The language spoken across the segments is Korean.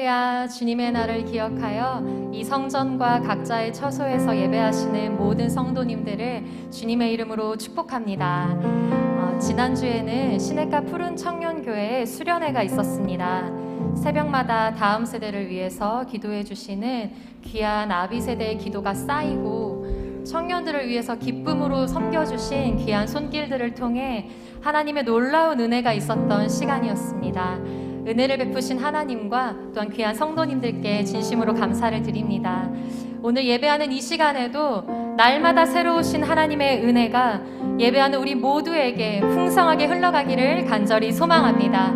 할렐루야. 주님의 날을 기억하여 이 성전과 각자의 처소에서 예배하시는 모든 성도님들을 주님의 이름으로 축복합니다. 지난주에는 시냇가 푸른 청년교회에 수련회가 있었습니다. 새벽마다 다음 세대를 위해서 기도해 주시는 귀한 아비 세대의 기도가 쌓이고 청년들을 위해서 기쁨으로 섬겨주신 귀한 손길들을 통해 하나님의 놀라운 은혜가 있었던 시간이었습니다. 은혜를 베푸신 하나님과 또한 귀한 성도님들께 진심으로 감사를 드립니다. 오늘 예배하는 이 시간에도 날마다 새로우신 하나님의 은혜가 예배하는 우리 모두에게 풍성하게 흘러가기를 간절히 소망합니다.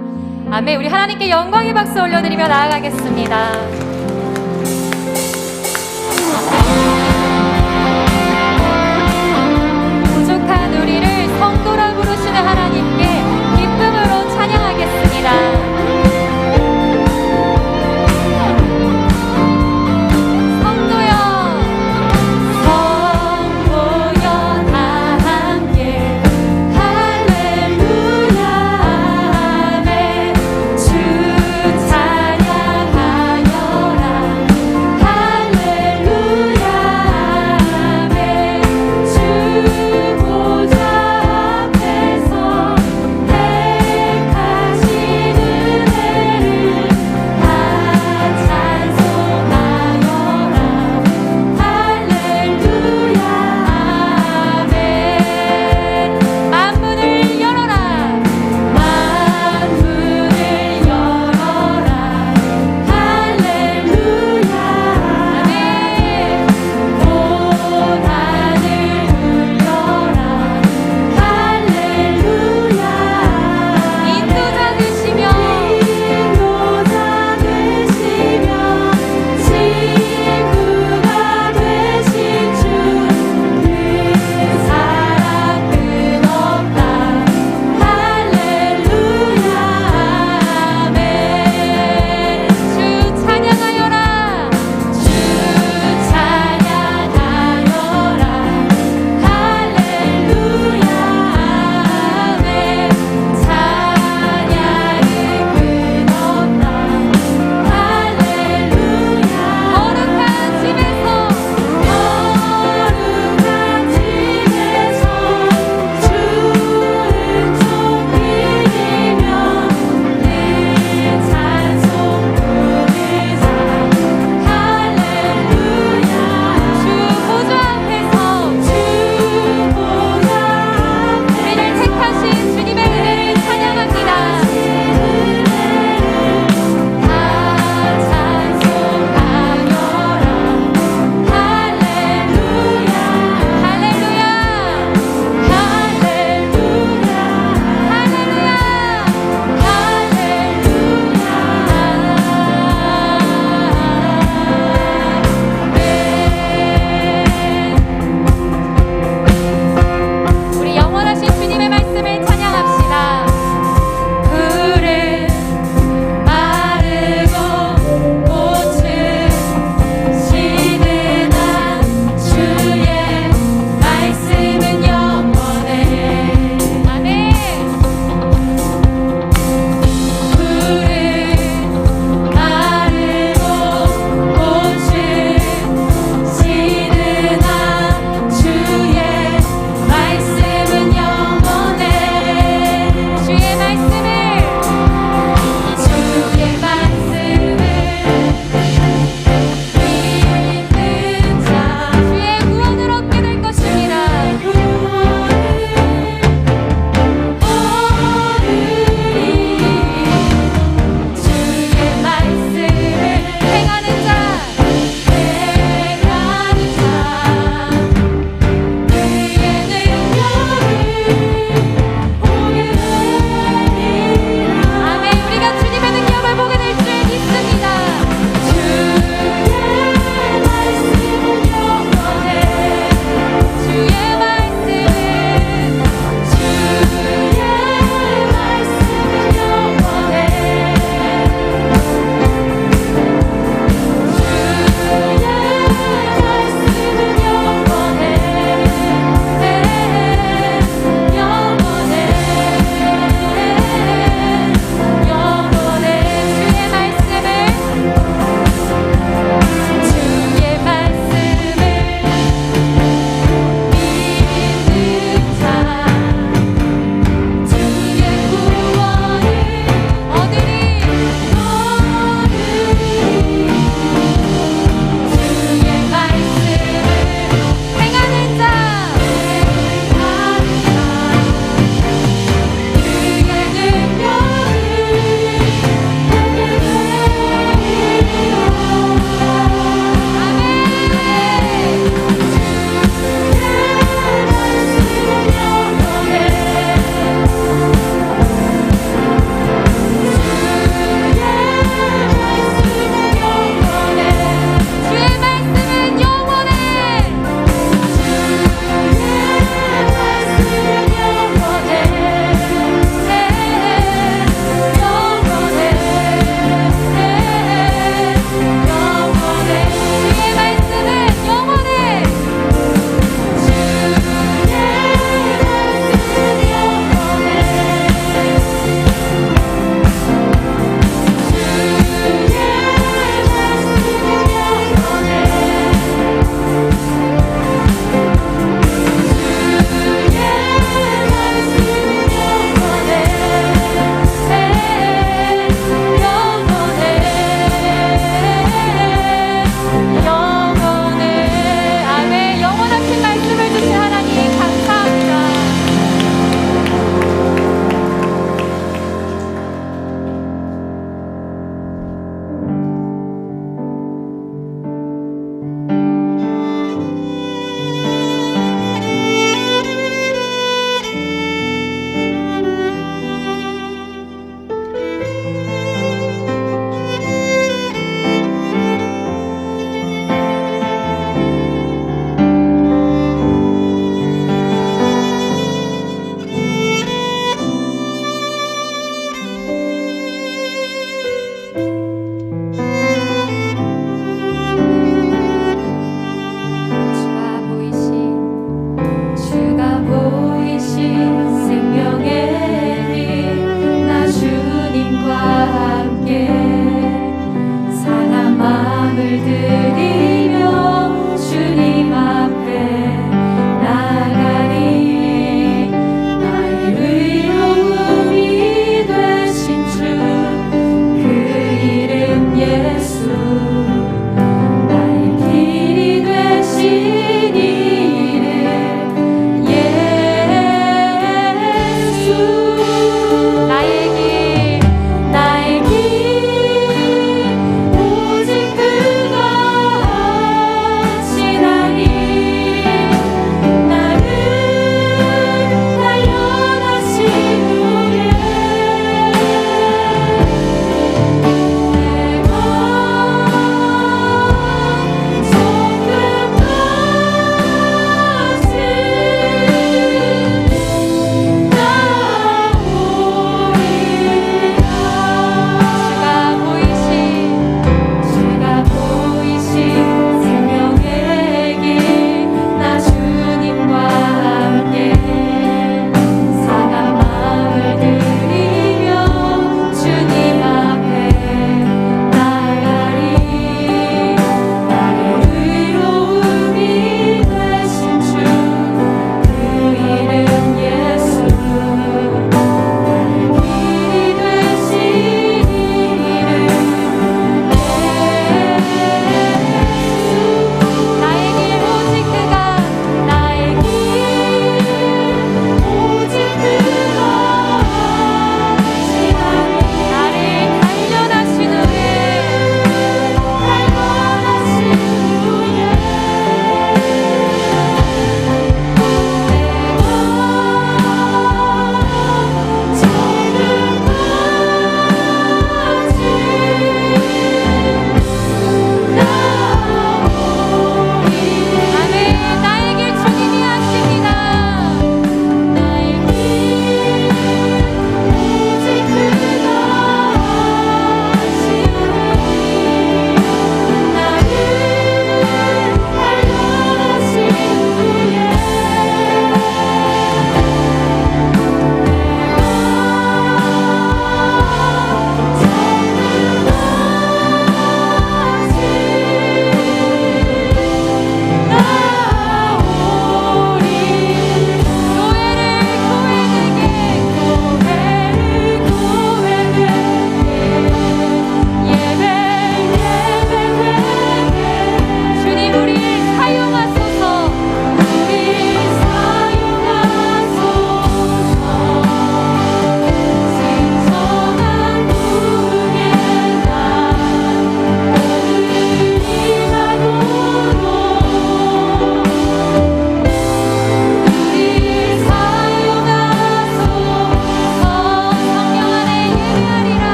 아멘. 우리 하나님께 영광의 박수 올려드리며 나아가겠습니다. 부족한 우리를 성도라 부르시는 하나님께 기쁨으로 찬양하겠습니다. 찬양하여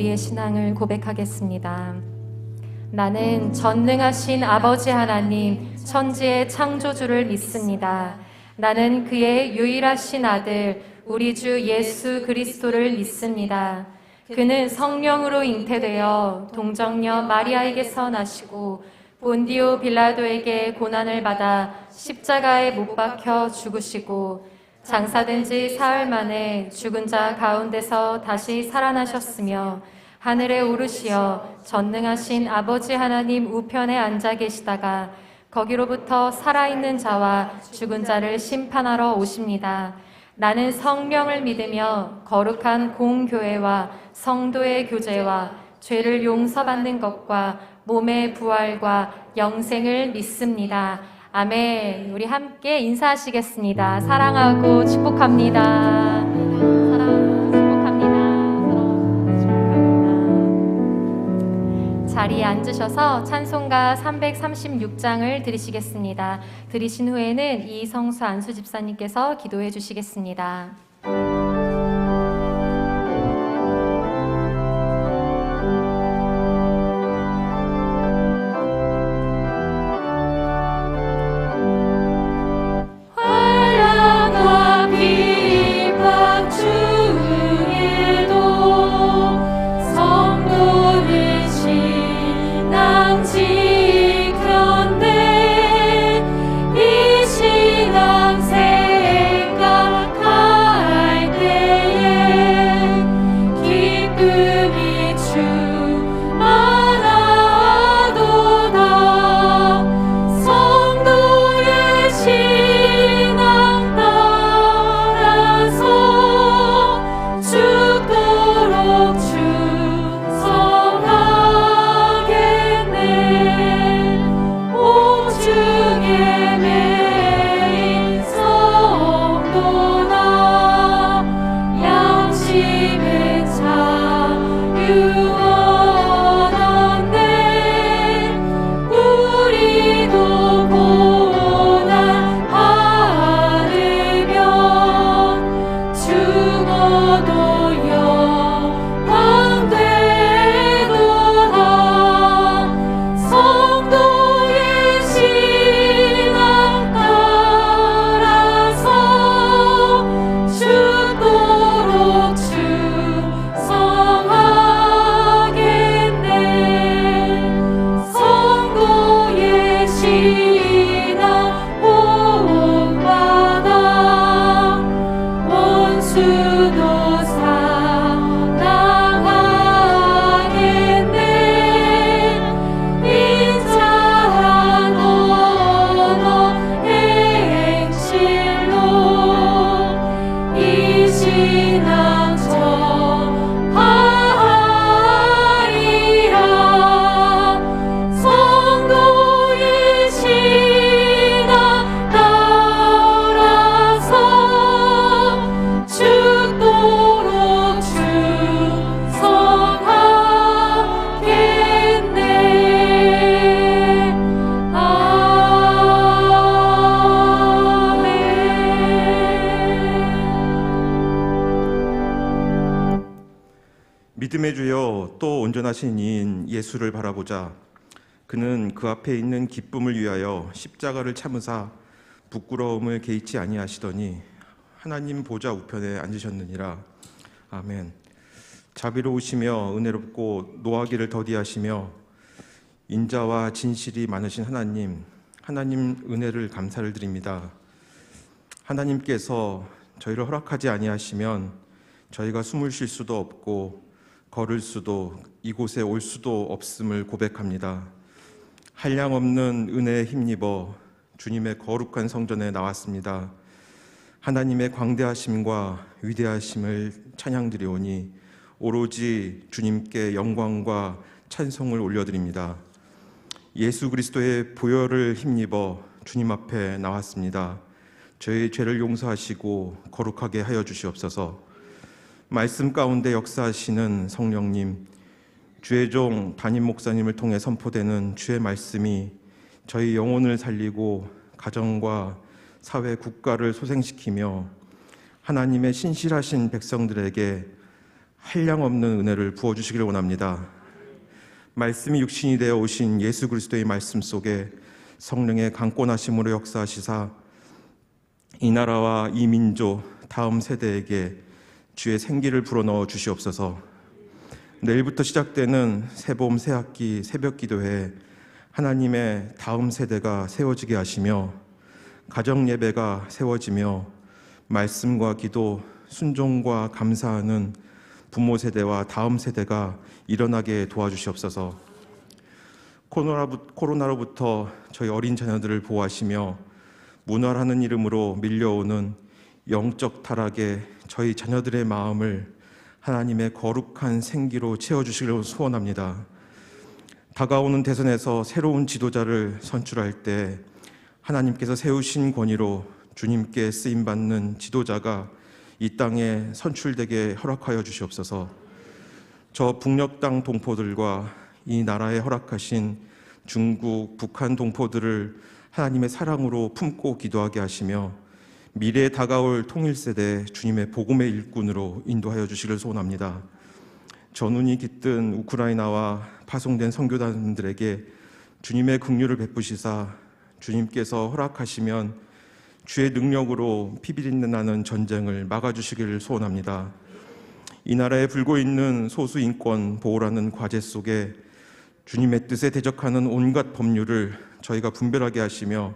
우리의 신앙을 고백하겠습니다. 나는 전능하신 아버지 하나님, 천지의 창조주를 믿습니다. 나는 그의 유일하신 아들, 우리 주 예수 그리스도를 믿습니다. 그는 성령으로 잉태되어 동정녀 마리아에게서 나시고 본디오 빌라도에게 고난을 받아 십자가에 못 박혀 죽으시고 장사된 지 사흘 만에 죽은 자 가운데서 다시 살아나셨으며 하늘에 오르시어 전능하신 아버지 하나님 우편에 앉아 계시다가 거기로부터 살아있는 자와 죽은 자를 심판하러 오십니다. 나는 성령을 믿으며 거룩한 공교회와 성도의 교제와 죄를 용서받는 것과 몸의 부활과 영생을 믿습니다. 아멘. 우리 함께 인사하시겠습니다. 사랑하고 축복합니다. 사랑하고 축복합니다. 사랑하고 축복합니다. 자리에 앉으셔서 찬송가 336장을 드리시겠습니다. 드리신 후에는 이성수 안수 집사님께서 기도해 주시겠습니다. 믿음의 주여, 또 온전하신 이인 예수를 바라보자. 그는 그 앞에 있는 기쁨을 위하여 십자가를 참으사 부끄러움을 개의치 아니하시더니 하나님 보좌 우편에 앉으셨느니라. 아멘. 자비로우시며 은혜롭고 노하기를 더디하시며 인자와 진실이 많으신 하나님 은혜를 감사를 드립니다. 하나님께서 저희를 허락하지 아니하시면 저희가 숨을 쉴 수도 없고 걸을 수도 이곳에 올 수도 없음을 고백합니다. 한량없는 은혜에 힘입어 주님의 거룩한 성전에 나왔습니다. 하나님의 광대하심과 위대하심을 찬양드리오니 오로지 주님께 영광과 찬송을 올려드립니다. 예수 그리스도의 보혈을 힘입어 주님 앞에 나왔습니다. 저희 죄를 용서하시고 거룩하게 하여 주시옵소서. 말씀 가운데 역사하시는 성령님, 주의 종 담임 목사님을 통해 선포되는 주의 말씀이 저희 영혼을 살리고 가정과 사회, 국가를 소생시키며 하나님의 신실하신 백성들에게 한량없는 은혜를 부어주시기를 원합니다. 말씀이 육신이 되어 오신 예수 그리스도의 말씀 속에 성령의 강권하심으로 역사하시사 이 나라와 이 민족 다음 세대에게 주의 생기를 불어넣어 주시옵소서. 내일부터 시작되는 새봄 새학기 새벽기도회 하나님의 다음 세대가 세워지게 하시며 가정 예배가 세워지며 말씀과 기도, 순종과 감사하는 부모 세대와 다음 세대가 일어나게 도와주시옵소서. 코로나로부터 저희 어린 자녀들을 보호하시며 문화라는 이름으로 밀려오는 영적 타락에 저희 자녀들의 마음을 하나님의 거룩한 생기로 채워주시기를 소원합니다. 다가오는 대선에서 새로운 지도자를 선출할 때 하나님께서 세우신 권위로 주님께 쓰임받는 지도자가 이 땅에 선출되게 허락하여 주시옵소서. 저 북녘 땅 동포들과 이 나라에 허락하신 중국, 북한 동포들을 하나님의 사랑으로 품고 기도하게 하시며 미래에 다가올 통일세대 주님의 복음의 일꾼으로 인도하여 주시기를 소원합니다. 전운이 깃든 우크라이나와 파송된 선교단들에게 주님의 긍휼을 베푸시사 주님께서 허락하시면 주의 능력으로 피비린내 나는 전쟁을 막아주시기를 소원합니다. 이 나라에 불고 있는 소수 인권 보호라는 과제 속에 주님의 뜻에 대적하는 온갖 법률을 저희가 분별하게 하시며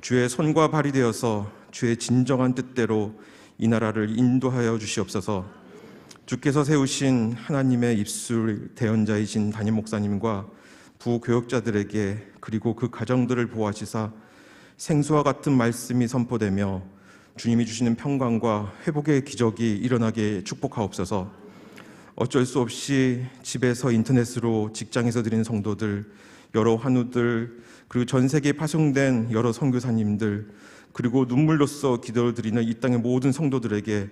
주의 손과 발이 되어서 주의 진정한 뜻대로 이 나라를 인도하여 주시옵소서. 주께서 세우신 하나님의 입술 대언자이신 담임 목사님과 부교역자들에게 그리고 그 가정들을 보호하시사 생수와 같은 말씀이 선포되며 주님이 주시는 평강과 회복의 기적이 일어나게 축복하옵소서. 어쩔 수 없이 집에서 인터넷으로 직장에서 드리는 성도들, 여러 환우들, 그리고 전 세계에 파송된 여러 선교사님들, 그리고 눈물로써 기도를 드리는 이 땅의 모든 성도들에게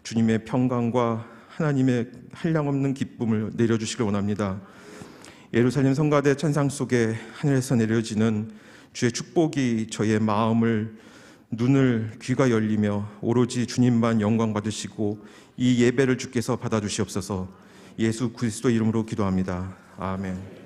주님의 평강과 하나님의 한량없는 기쁨을 내려주시길 원합니다. 예루살렘 성가대 찬상 속에 하늘에서 내려지는 주의 축복이 저희의 마음을, 눈을, 귀가 열리며 오로지 주님만 영광 받으시고 이 예배를 주께서 받아주시옵소서. 예수 그리스도 이름으로 기도합니다. 아멘.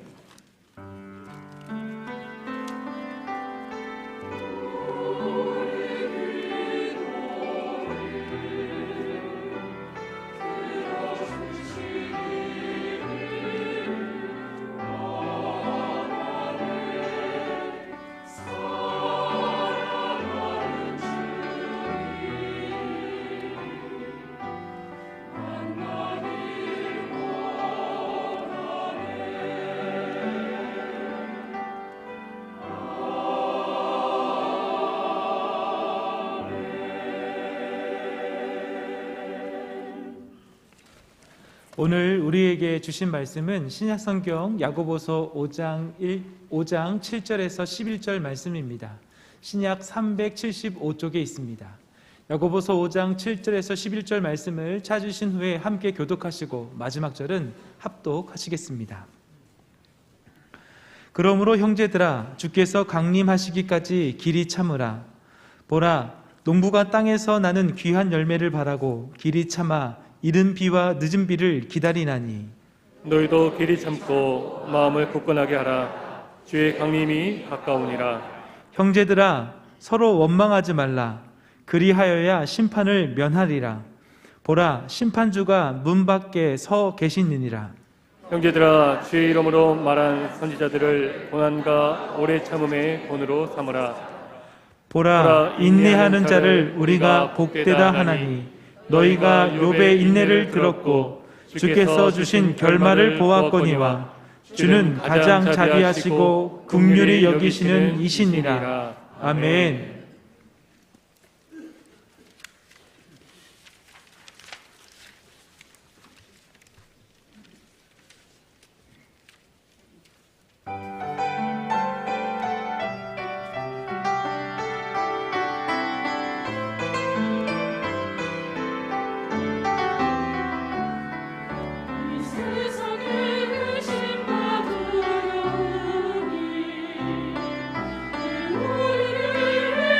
오늘 우리에게 주신 말씀은 신약성경 야고보서 5장 7절에서 11절 말씀입니다. 신약 375쪽에 있습니다. 야고보서 5장 7절에서 11절 말씀을 찾으신 후에 함께 교독하시고 마지막 절은 합독하시겠습니다. 그러므로 형제들아, 주께서 강림하시기까지 길이 참으라. 보라, 농부가 땅에서 나는 귀한 열매를 바라고 길이 참아 이른 비와 늦은 비를 기다리나니 너희도 길이 참고 마음을 굳건하게 하라. 주의 강림이 가까우니라. 형제들아, 서로 원망하지 말라. 그리하여야 심판을 면하리라. 보라, 심판주가 문 밖에 서 계시느니라. 형제들아, 주의 이름으로 말한 선지자들을 고난과 오래 참음의 본으로 삼으라. 보라, 인내하는 자를 우리가 복되다 하나니 너희가 욥의 인내를 들었고 주께서 주신 결말을 보았거니와 주는 가장 자비하시고 긍휼히 여기시는 이시니라. 아멘. 우리를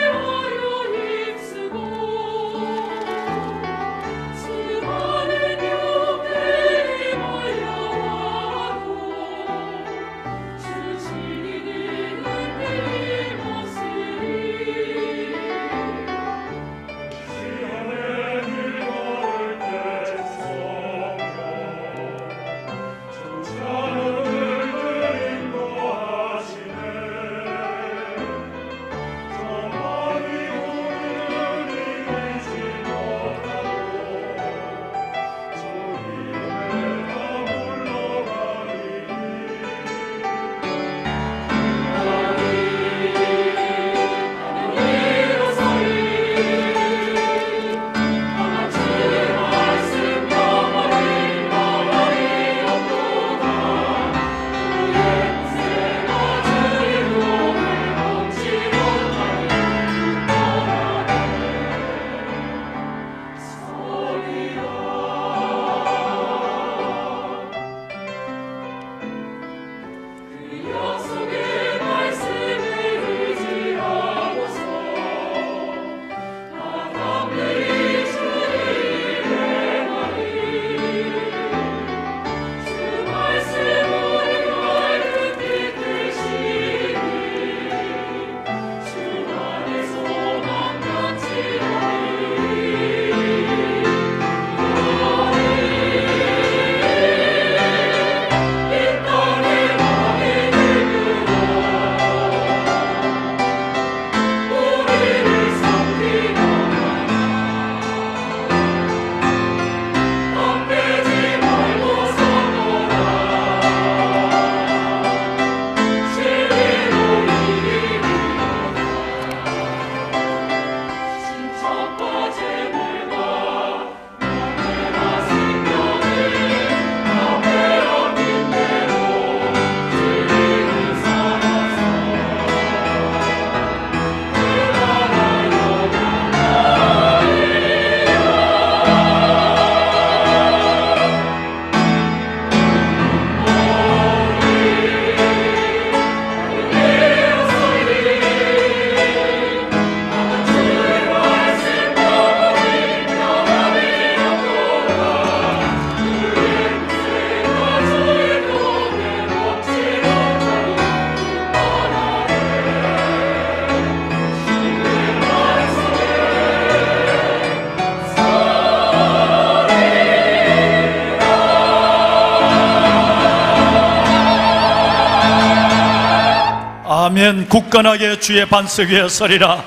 아멘. 굳건하게 주의 반석 위에 서리라.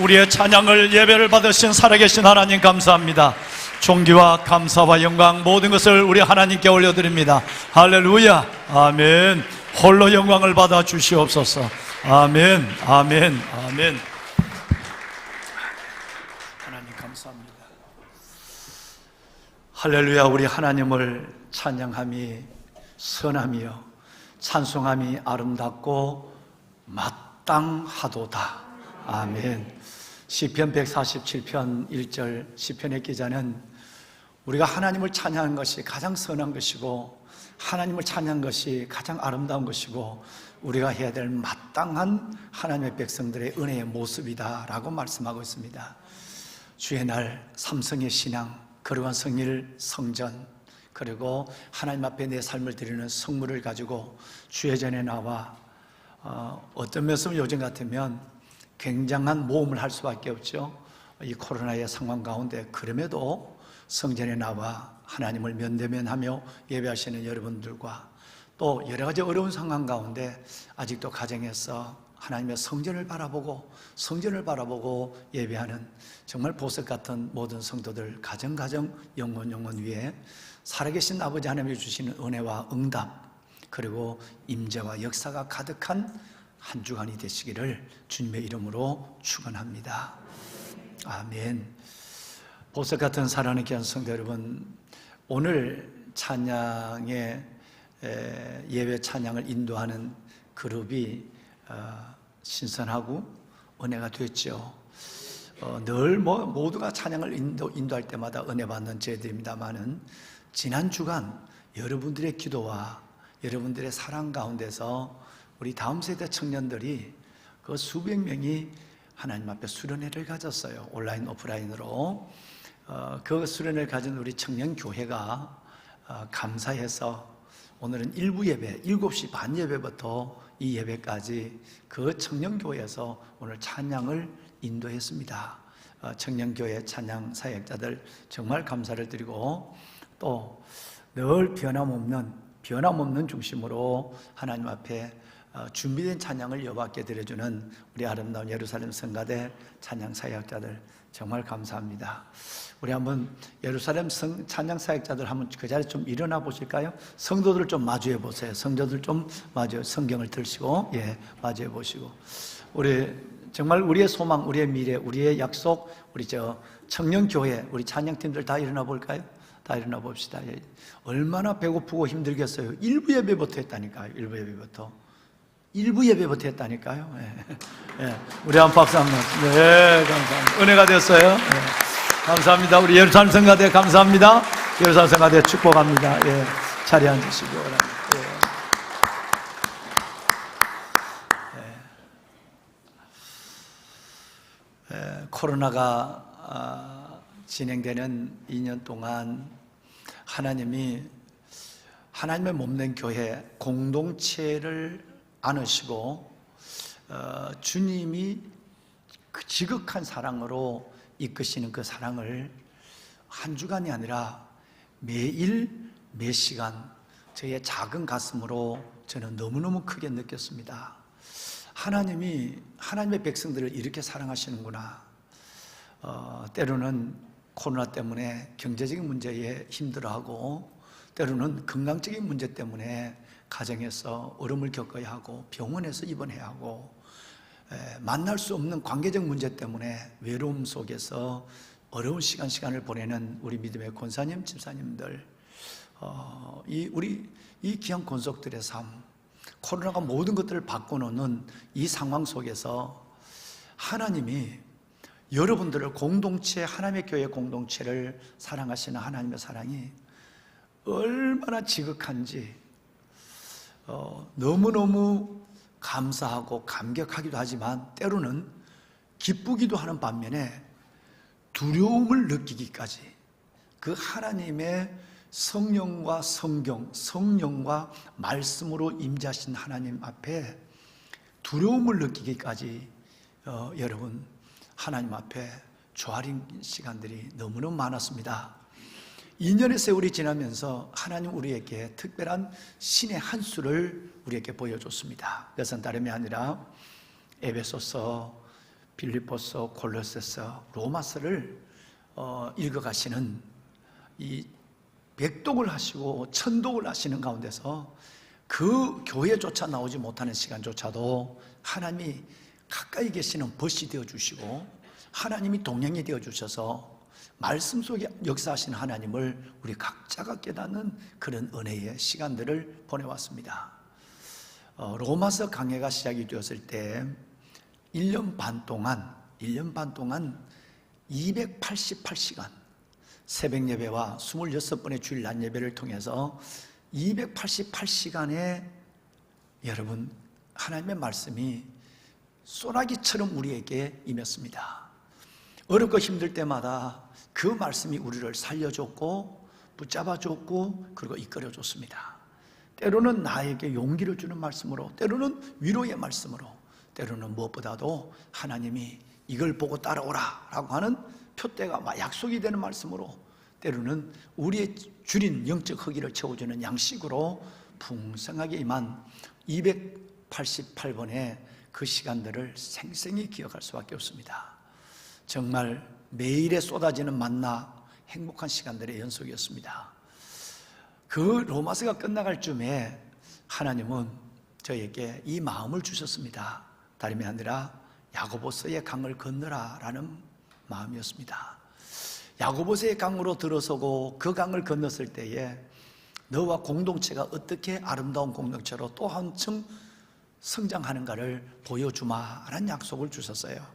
우리의 찬양을 예배를 받으신 살아계신 하나님 감사합니다. 존귀와 감사와 영광 모든 것을 우리 하나님께 올려드립니다. 할렐루야. 아멘. 홀로 영광을 받아 주시옵소서. 아멘. 아멘. 아멘. 하나님 감사합니다. 할렐루야. 우리 하나님을 찬양함이 선함이요 찬송함이 아름답고 마땅하도다. 아멘. 시편 147편 1절 시편의 기자는 우리가 하나님을 찬양하는 것이 가장 선한 것이고 하나님을 찬양하는 것이 가장 아름다운 것이고 우리가 해야 될 마땅한 하나님의 백성들의 은혜의 모습이다 라고 말씀하고 있습니다. 주의 날 삼성의 신앙, 거룩한 성일, 성전, 그리고 하나님 앞에 내 삶을 드리는 성물을 가지고 주의 전에 나와 어떤 면에서 요즘 같으면 굉장한 모험을 할 수밖에 없죠. 이 코로나의 상황 가운데 그럼에도 성전에 나와 하나님을 면대면하며 예배하시는 여러분들과 또 여러 가지 어려운 상황 가운데 아직도 가정에서 하나님의 성전을 바라보고 예배하는 정말 보석 같은 모든 성도들 가정 영혼 위에 살아계신 아버지 하나님이 주시는 은혜와 응답 그리고 임재와 역사가 가득한 한 주간이 되시기를 주님의 이름으로 축원합니다. 아멘. 보석 같은 사랑하는 귀한 성도 여러분, 오늘 찬양의 예배 찬양을 인도하는 그룹이 신선하고 은혜가 됐죠. 늘 모두가 찬양을 인도할 때마다 은혜 받는 저희들입니다만은 지난 주간 여러분들의 기도와 여러분들의 사랑 가운데서 우리 다음 세대 청년들이 그 수백 명이 하나님 앞에 수련회를 가졌어요. 온라인 오프라인으로. 그 수련회를 가진 우리 청년교회가 감사해서 오늘은 일부 예배 7시 반 예배부터 이 예배까지 그 청년교회에서 오늘 찬양을 인도했습니다. 청년교회 찬양 사역자들 정말 감사를 드리고 또 늘 변함없는 중심으로 하나님 앞에 준비된 찬양을 여호와께 드려주는 우리 아름다운 예루살렘 성가대 찬양 사역자들 정말 감사합니다. 우리 한번 예루살렘 찬양 사역자들 한번 그 자리에 좀 일어나 보실까요? 성도들 좀 마주해 보세요. 성도들 좀 성경을 들시고 마주해 보시고 우리 정말 우리의 소망, 우리의 미래, 우리의 약속, 우리 청년교회 우리 찬양팀들 다 일어나 볼까요? 다 일어나 봅시다. 얼마나 배고프고 힘들겠어요. 일부 예배부터 했다니까요. 일부 예배부터 했다니까요. 우리 한 박수 한번. 네, 감사합니다. 은혜가 됐어요. 감사합니다. 우리 예루살렘 성가대 감사합니다. 예루살렘 성가대 축복합니다. 자리에 앉으시기 바랍니다. 코로나가 진행되는 2년 동안 하나님이 하나님의 몸된 교회 공동체를 안으시고 주님이 그 지극한 사랑으로 이끄시는 그 사랑을 한 주간이 아니라 매일 몇 시간 저의 작은 가슴으로 저는 너무너무 크게 느꼈습니다. 하나님이 하나님의 백성들을 이렇게 사랑하시는구나. 때로는 코로나 때문에 경제적인 문제에 힘들어하고 때로는 건강적인 문제 때문에 가정에서 어려움을 겪어야 하고 병원에서 입원해야 하고 만날 수 없는 관계적 문제 때문에 외로움 속에서 어려운 시간을 보내는 우리 믿음의 권사님, 집사님들 이 귀한 권속들의 삶 코로나가 모든 것들을 바꿔놓는 이 상황 속에서 하나님이 여러분들을 공동체, 하나님의 교회 공동체를 사랑하시는 하나님의 사랑이 얼마나 지극한지 너무너무 감사하고 감격하기도 하지만 때로는 기쁘기도 하는 반면에 두려움을 느끼기까지 그 하나님의 성령과 성경, 성령과 말씀으로 임재하신 하나님 앞에 두려움을 느끼기까지 여러분 하나님 앞에 조아린 시간들이 너무너무 많았습니다. 2년의 세월이 지나면서 하나님 우리에게 특별한 신의 한 수를 우리에게 보여줬습니다. 그것은 다름이 아니라 에베소서, 빌립보서, 골로새서, 로마서를 읽어가시는 이 백독을 하시고 천독을 하시는 가운데서 그 교회조차 나오지 못하는 시간조차도 하나님이 가까이 계시는 벗이 되어주시고 하나님이 동행이 되어주셔서 말씀 속에 역사하시는 하나님을 우리 각자가 깨닫는 그런 은혜의 시간들을 보내왔습니다. 로마서 강해가 시작이 되었을 때 1년 반 동안 288시간 새벽 예배와 26번의 주일 낮 예배를 통해서 288시간에 여러분 하나님의 말씀이 소나기처럼 우리에게 임했습니다. 어렵고 힘들 때마다 그 말씀이 우리를 살려줬고 붙잡아줬고 그리고 이끌어줬습니다. 때로는 나에게 용기를 주는 말씀으로, 때로는 위로의 말씀으로, 때로는 무엇보다도 하나님이 이걸 보고 따라오라 라고 하는 표대가 약속이 되는 말씀으로, 때로는 우리의 줄인 영적 허기를 채워주는 양식으로 풍성하게 임한 288번의 그 시간들을 생생히 기억할 수밖에 없습니다. 정말 매일에 쏟아지는 만나 행복한 시간들의 연속이었습니다. 그 로마서가 끝나갈 쯤에 하나님은 저에게 이 마음을 주셨습니다. 다름이 아니라 야고보서의 강을 건너라 라는 마음이었습니다. 야고보서의 강으로 들어서고 그 강을 건넜을 때에 너와 공동체가 어떻게 아름다운 공동체로 또 한층 성장하는가를 보여주마라는 약속을 주셨어요.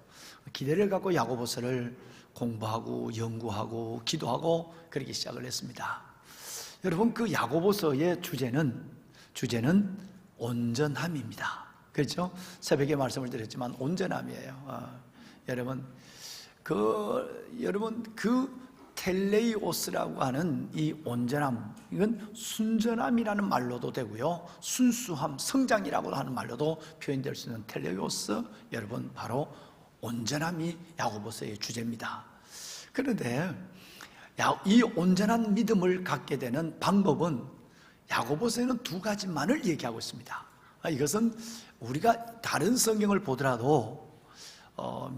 기대를 갖고 야고보서를 공부하고 연구하고 기도하고 그렇게 시작을 했습니다. 여러분 그 야고보서의 주제는 온전함입니다. 그렇죠? 새벽에 말씀을 드렸지만 온전함이에요. 여러분 그 텔레이오스라고 하는 이 온전함, 이건 순전함이라는 말로도 되고요, 순수함, 성장이라고 하는 말로도 표현될 수 있는 텔레이오스, 여러분 바로 온전함이 야고보서의 주제입니다. 그런데 이 온전한 믿음을 갖게 되는 방법은 야고보서에는 두 가지만을 얘기하고 있습니다. 이것은 우리가 다른 성경을 보더라도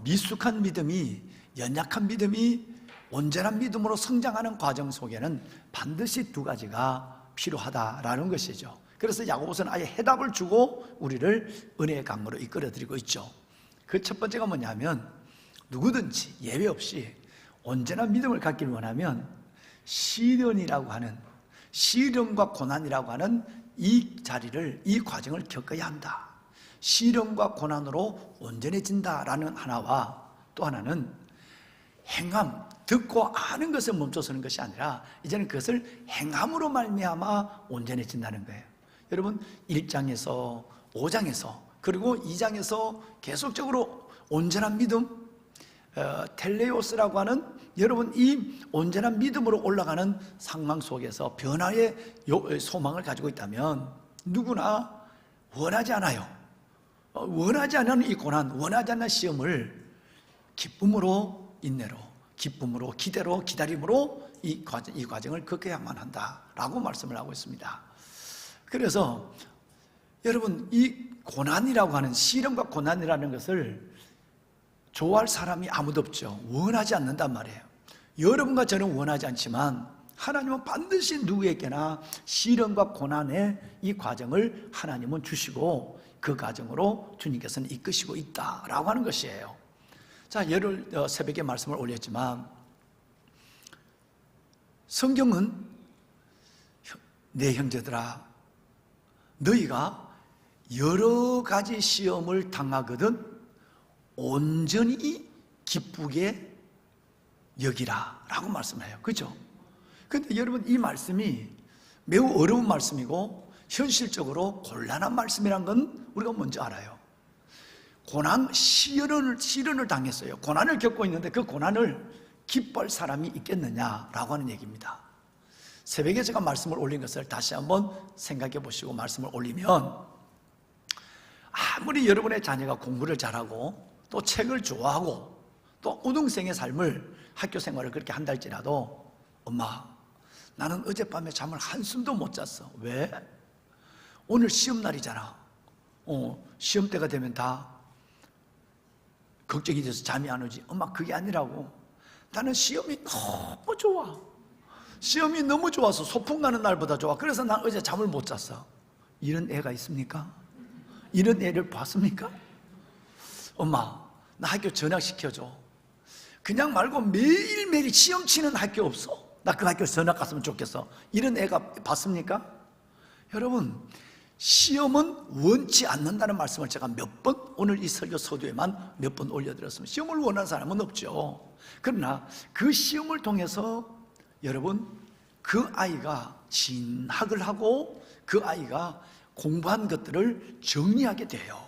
미숙한 믿음이, 연약한 믿음이 온전한 믿음으로 성장하는 과정 속에는 반드시 두 가지가 필요하다라는 것이죠. 그래서 야고보서는 아예 해답을 주고 우리를 은혜의 강으로 이끌어드리고 있죠. 그 첫 번째가 뭐냐면, 누구든지 예외 없이 온전한 믿음을 갖길 원하면 시련과 고난이라고 하는 이 자리를, 이 과정을 겪어야 한다. 시련과 고난으로 온전해진다라는 하나와, 또 하나는 행함, 듣고 아는 것에 멈춰서는 것이 아니라 이제는 그것을 행함으로 말미암아 온전해진다는 거예요. 여러분 1장에서 5장에서 그리고 2장에서 계속적으로 온전한 믿음, 텔레오스라고 하는, 여러분 이 온전한 믿음으로 올라가는 상황 속에서 변화의 소망을 가지고 있다면 누구나 원하지 않아요. 원하지 않는 이 고난, 원하지 않는 시험을 기쁨으로, 인내로, 기쁨으로, 기대로, 기다림으로 이 과정을 겪어야만 한다라고 말씀을 하고 있습니다. 그래서 여러분 이 고난이라고 하는, 시련과 고난이라는 것을 좋아할 사람이 아무도 없죠. 원하지 않는단 말이에요. 여러분과 저는 원하지 않지만 하나님은 반드시 누구에게나 시련과 고난의 이 과정을 하나님은 주시고 그 과정으로 주님께서는 이끄시고 있다라고 하는 것이에요. 자, 예를 새벽에 말씀을 올렸지만 성경은 내 형제들아, 너희가 여러 가지 시험을 당하거든 온전히 기쁘게 여기라 라고 말씀해요. 그렇죠? 그런데 여러분 이 말씀이 매우 어려운 말씀이고 현실적으로 곤란한 말씀이란 건 우리가 먼저 알아요. 시련을 당했어요. 고난을 겪고 있는데 그 고난을 기뻐할 사람이 있겠느냐라고 하는 얘기입니다. 새벽에 제가 말씀을 올린 것을 다시 한번 생각해 보시고 말씀을 올리면, 아무리 여러분의 자녀가 공부를 잘하고 또 책을 좋아하고 또 우등생의 삶을, 학교 생활을 그렇게 한다 할지라도, 엄마 나는 어젯밤에 잠을 한숨도 못 잤어. 왜? 오늘 시험날이잖아. 시험 때가 되면 다 걱정이 돼서 잠이 안 오지. 엄마, 그게 아니라고. 나는 시험이 너무 좋아. 시험이 너무 좋아서 소풍 가는 날보다 좋아. 그래서 난 어제 잠을 못 잤어. 이런 애가 있습니까? 이런 애를 봤습니까? 엄마, 나 학교 전학시켜줘. 그냥 말고 매일매일 시험 치는 학교 없어? 나 그 학교 전학 갔으면 좋겠어. 이런 애가 봤습니까? 여러분, 시험은 원치 않는다는 말씀을 제가 몇 번 오늘 이 설교 서두에만 몇 번 올려드렸습니다. 시험을 원하는 사람은 없죠. 그러나 그 시험을 통해서 여러분, 그 아이가 진학을 하고 그 아이가 공부한 것들을 정리하게 돼요.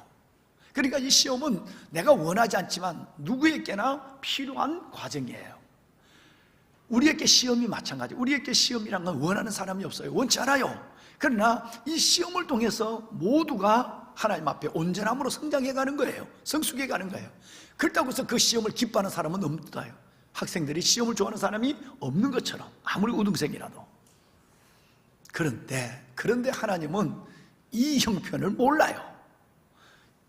그러니까 이 시험은 내가 원하지 않지만 누구에게나 필요한 과정이에요. 우리에게 시험이 마찬가지. 우리에게 시험이란 건 원하는 사람이 없어요. 원치 않아요. 그러나 이 시험을 통해서 모두가 하나님 앞에 온전함으로 성장해 가는 거예요. 성숙해 가는 거예요. 그렇다고 해서 그 시험을 기뻐하는 사람은 없다요. 학생들이 시험을 좋아하는 사람이 없는 것처럼, 아무리 우등생이라도. 그런데 하나님은 이 형편을 몰라요.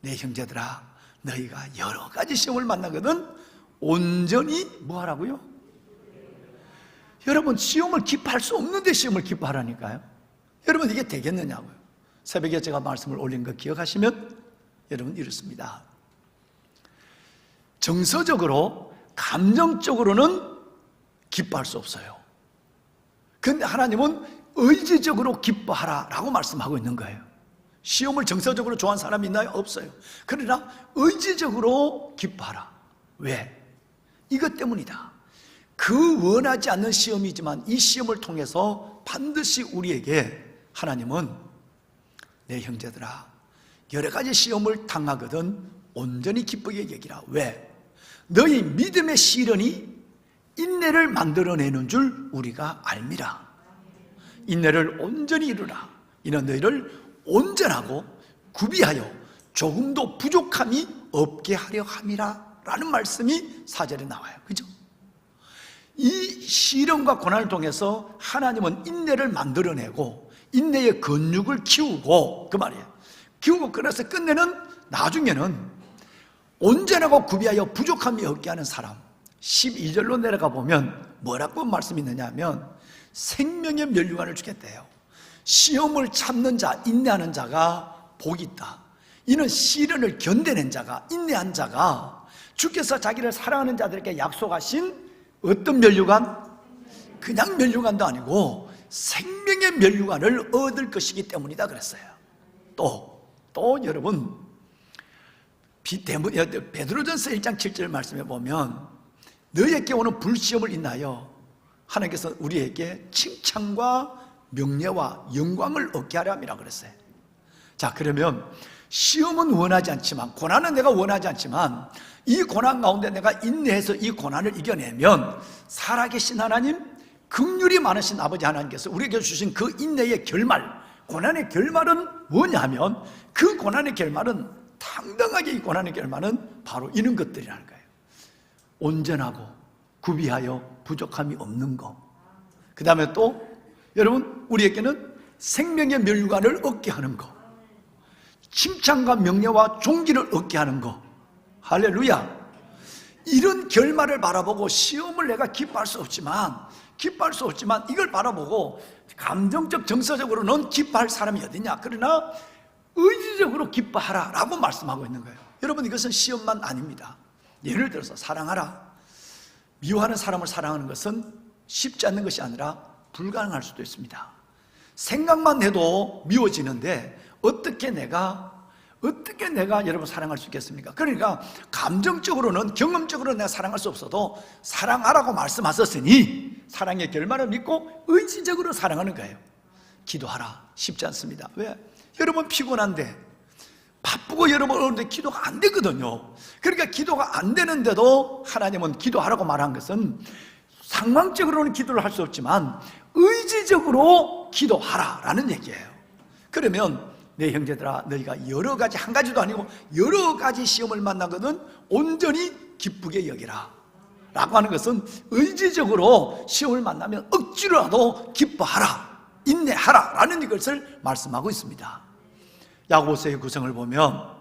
내 형제들아, 너희가 여러 가지 시험을 만나거든 온전히 뭐 하라고요? 여러분, 시험을 기뻐할 수 없는데 시험을 기뻐하라니까요. 여러분, 이게 되겠느냐고요. 새벽에 제가 말씀을 올린 거 기억하시면 여러분 이렇습니다. 정서적으로, 감정적으로는 기뻐할 수 없어요. 그런데 하나님은 의지적으로 기뻐하라 라고 말씀하고 있는 거예요. 시험을 정서적으로 좋아하는 사람이 있나요? 없어요. 그러나 의지적으로 기뻐하라. 왜? 이것 때문이다. 그 원하지 않는 시험이지만 이 시험을 통해서 반드시 우리에게 하나님은 내 형제들아, 여러 가지 시험을 당하거든 온전히 기쁘게 여기라. 왜? 너희 믿음의 시련이 인내를 만들어내는 줄 우리가 알미라. 인내를 온전히 이루라. 이는 너희를 온전하고 구비하여 조금도 부족함이 없게 하려 함이라 라는 말씀이 4절에 나와요. 그죠? 이 시련과 고난을 통해서 하나님은 인내를 만들어내고 인내의 근육을 키우고, 그 말이에요. 키우고 그래서 끝내는 나중에는 온전하고 구비하여 부족함이 없게 하는 사람. 12절로 내려가 보면 뭐라고 말씀이 있느냐 하면 생명의 면류관을 주겠대요. 시험을 참는 자, 인내하는 자가 복이 있다. 이는 시련을 견뎌낸 자가, 인내한 자가 주께서 자기를 사랑하는 자들에게 약속하신 어떤 면류관? 그냥 면류관도 아니고 생명의 면류관을 얻을 것이기 때문이다 그랬어요. 또 여러분, 베드로전서 1장 7절 말씀에 보면 너희에게 오는 불시험을 인하여 하나님께서 우리에게 칭찬과 명예와 영광을 얻게 하려 함이라 그랬어요. 자, 그러면 시험은 원하지 않지만, 고난은 내가 원하지 않지만 이 고난 가운데 내가 인내해서 이 고난을 이겨내면 살아계신 하나님, 긍휼이 많으신 아버지 하나님께서 우리에게 주신 그 인내의 결말, 고난의 결말은 뭐냐 하면 그 고난의 결말은, 당당하게 이 고난의 결말은 바로 이런 것들이라는 거예요. 온전하고 구비하여 부족함이 없는 것. 그 다음에 또 여러분, 우리에게는 생명의 면류관을 얻게 하는 것, 칭찬과 명예와 존귀를 얻게 하는 것. 할렐루야. 이런 결말을 바라보고 시험을 내가 기뻐할 수 없지만 이걸 바라보고 감정적, 정서적으로는 기뻐할 사람이 어디냐? 그러나 의지적으로 기뻐하라 라고 말씀하고 있는 거예요. 여러분, 이것은 시험만 아닙니다. 예를 들어서 사랑하라. 미워하는 사람을 사랑하는 것은 쉽지 않는 것이 아니라 불가능할 수도 있습니다. 생각만 해도 미워지는데 어떻게 내가 여러분 사랑할 수 있겠습니까? 그러니까 감정적으로는, 경험적으로는 내가 사랑할 수 없어도 사랑하라고 말씀하셨으니 사랑의 결말을 믿고 의지적으로 사랑하는 거예요. 기도하라. 쉽지 않습니다. 왜? 여러분 피곤한데, 바쁘고 여러분 오는데 기도가 안 되거든요. 그러니까 기도가 안 되는데도 하나님은 기도하라고 말한 것은 상황적으로는 기도를 할 수 없지만 의지적으로 기도하라라는 얘기예요. 그러면 내 형제들아, 너희가 여러 가지, 한 가지도 아니고 여러 가지 시험을 만나거든 온전히 기쁘게 여기라 라고 하는 것은 의지적으로 시험을 만나면 억지로라도 기뻐하라, 인내하라 라는 이것을 말씀하고 있습니다. 야고보서의 구성을 보면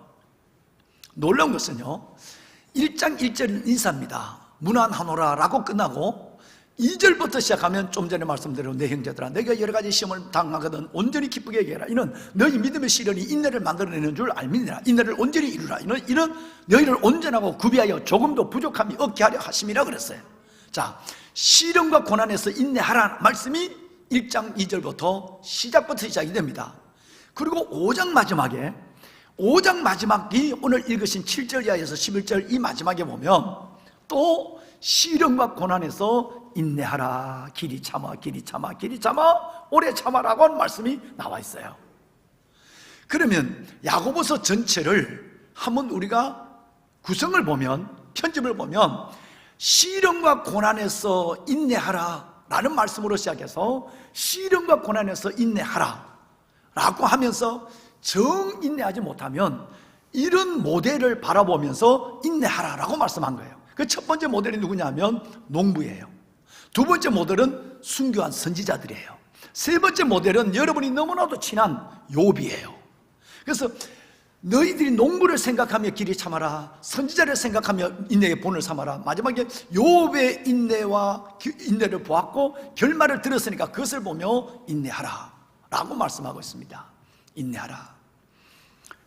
놀라운 것은요, 1장 1절 인사입니다. 무난하노라 라고 끝나고 2절부터 시작하면 좀 전에 말씀드린 내 형제들아, 내가 여러 가지 시험을 당하거든 온전히 기쁘게 여겨라. 이는 너희 믿음의 시련이 인내를 만들어내는 줄 알미니라. 인내를 온전히 이루라. 이는 너희를 온전하고 구비하여 조금도 부족함이 없게 하려 하심이라 그랬어요. 자, 시련과 고난에서 인내하라는 말씀이 1장 2절부터 시작부터 시작이 됩니다. 그리고 5장 마지막이 오늘 읽으신 7절 이하에서 11절 이 마지막에 보면 또 시련과 고난에서 인내하라, 길이 참아 오래 참아라고 하는 말씀이 나와 있어요. 그러면 야고보서 전체를 한번 우리가 구성을 보면, 편집을 보면 시련과 고난에서 인내하라 라는 말씀으로 시작해서 시련과 고난에서 인내하라 라고 하면서 정 인내하지 못하면 이런 모델을 바라보면서 인내하라 라고 말씀한 거예요. 그 첫 번째 모델이 누구냐면 농부예요. 두 번째 모델은 순교한 선지자들이에요. 세 번째 모델은 여러분이 너무나도 친한 욥이에요. 그래서 너희들이 농부를 생각하며 길이 참아라, 선지자를 생각하며 인내의 본을 삼아라. 마지막에 욥의 인내를 보았고 결말을 들었으니까 그것을 보며 인내하라 라고 말씀하고 있습니다. 인내하라.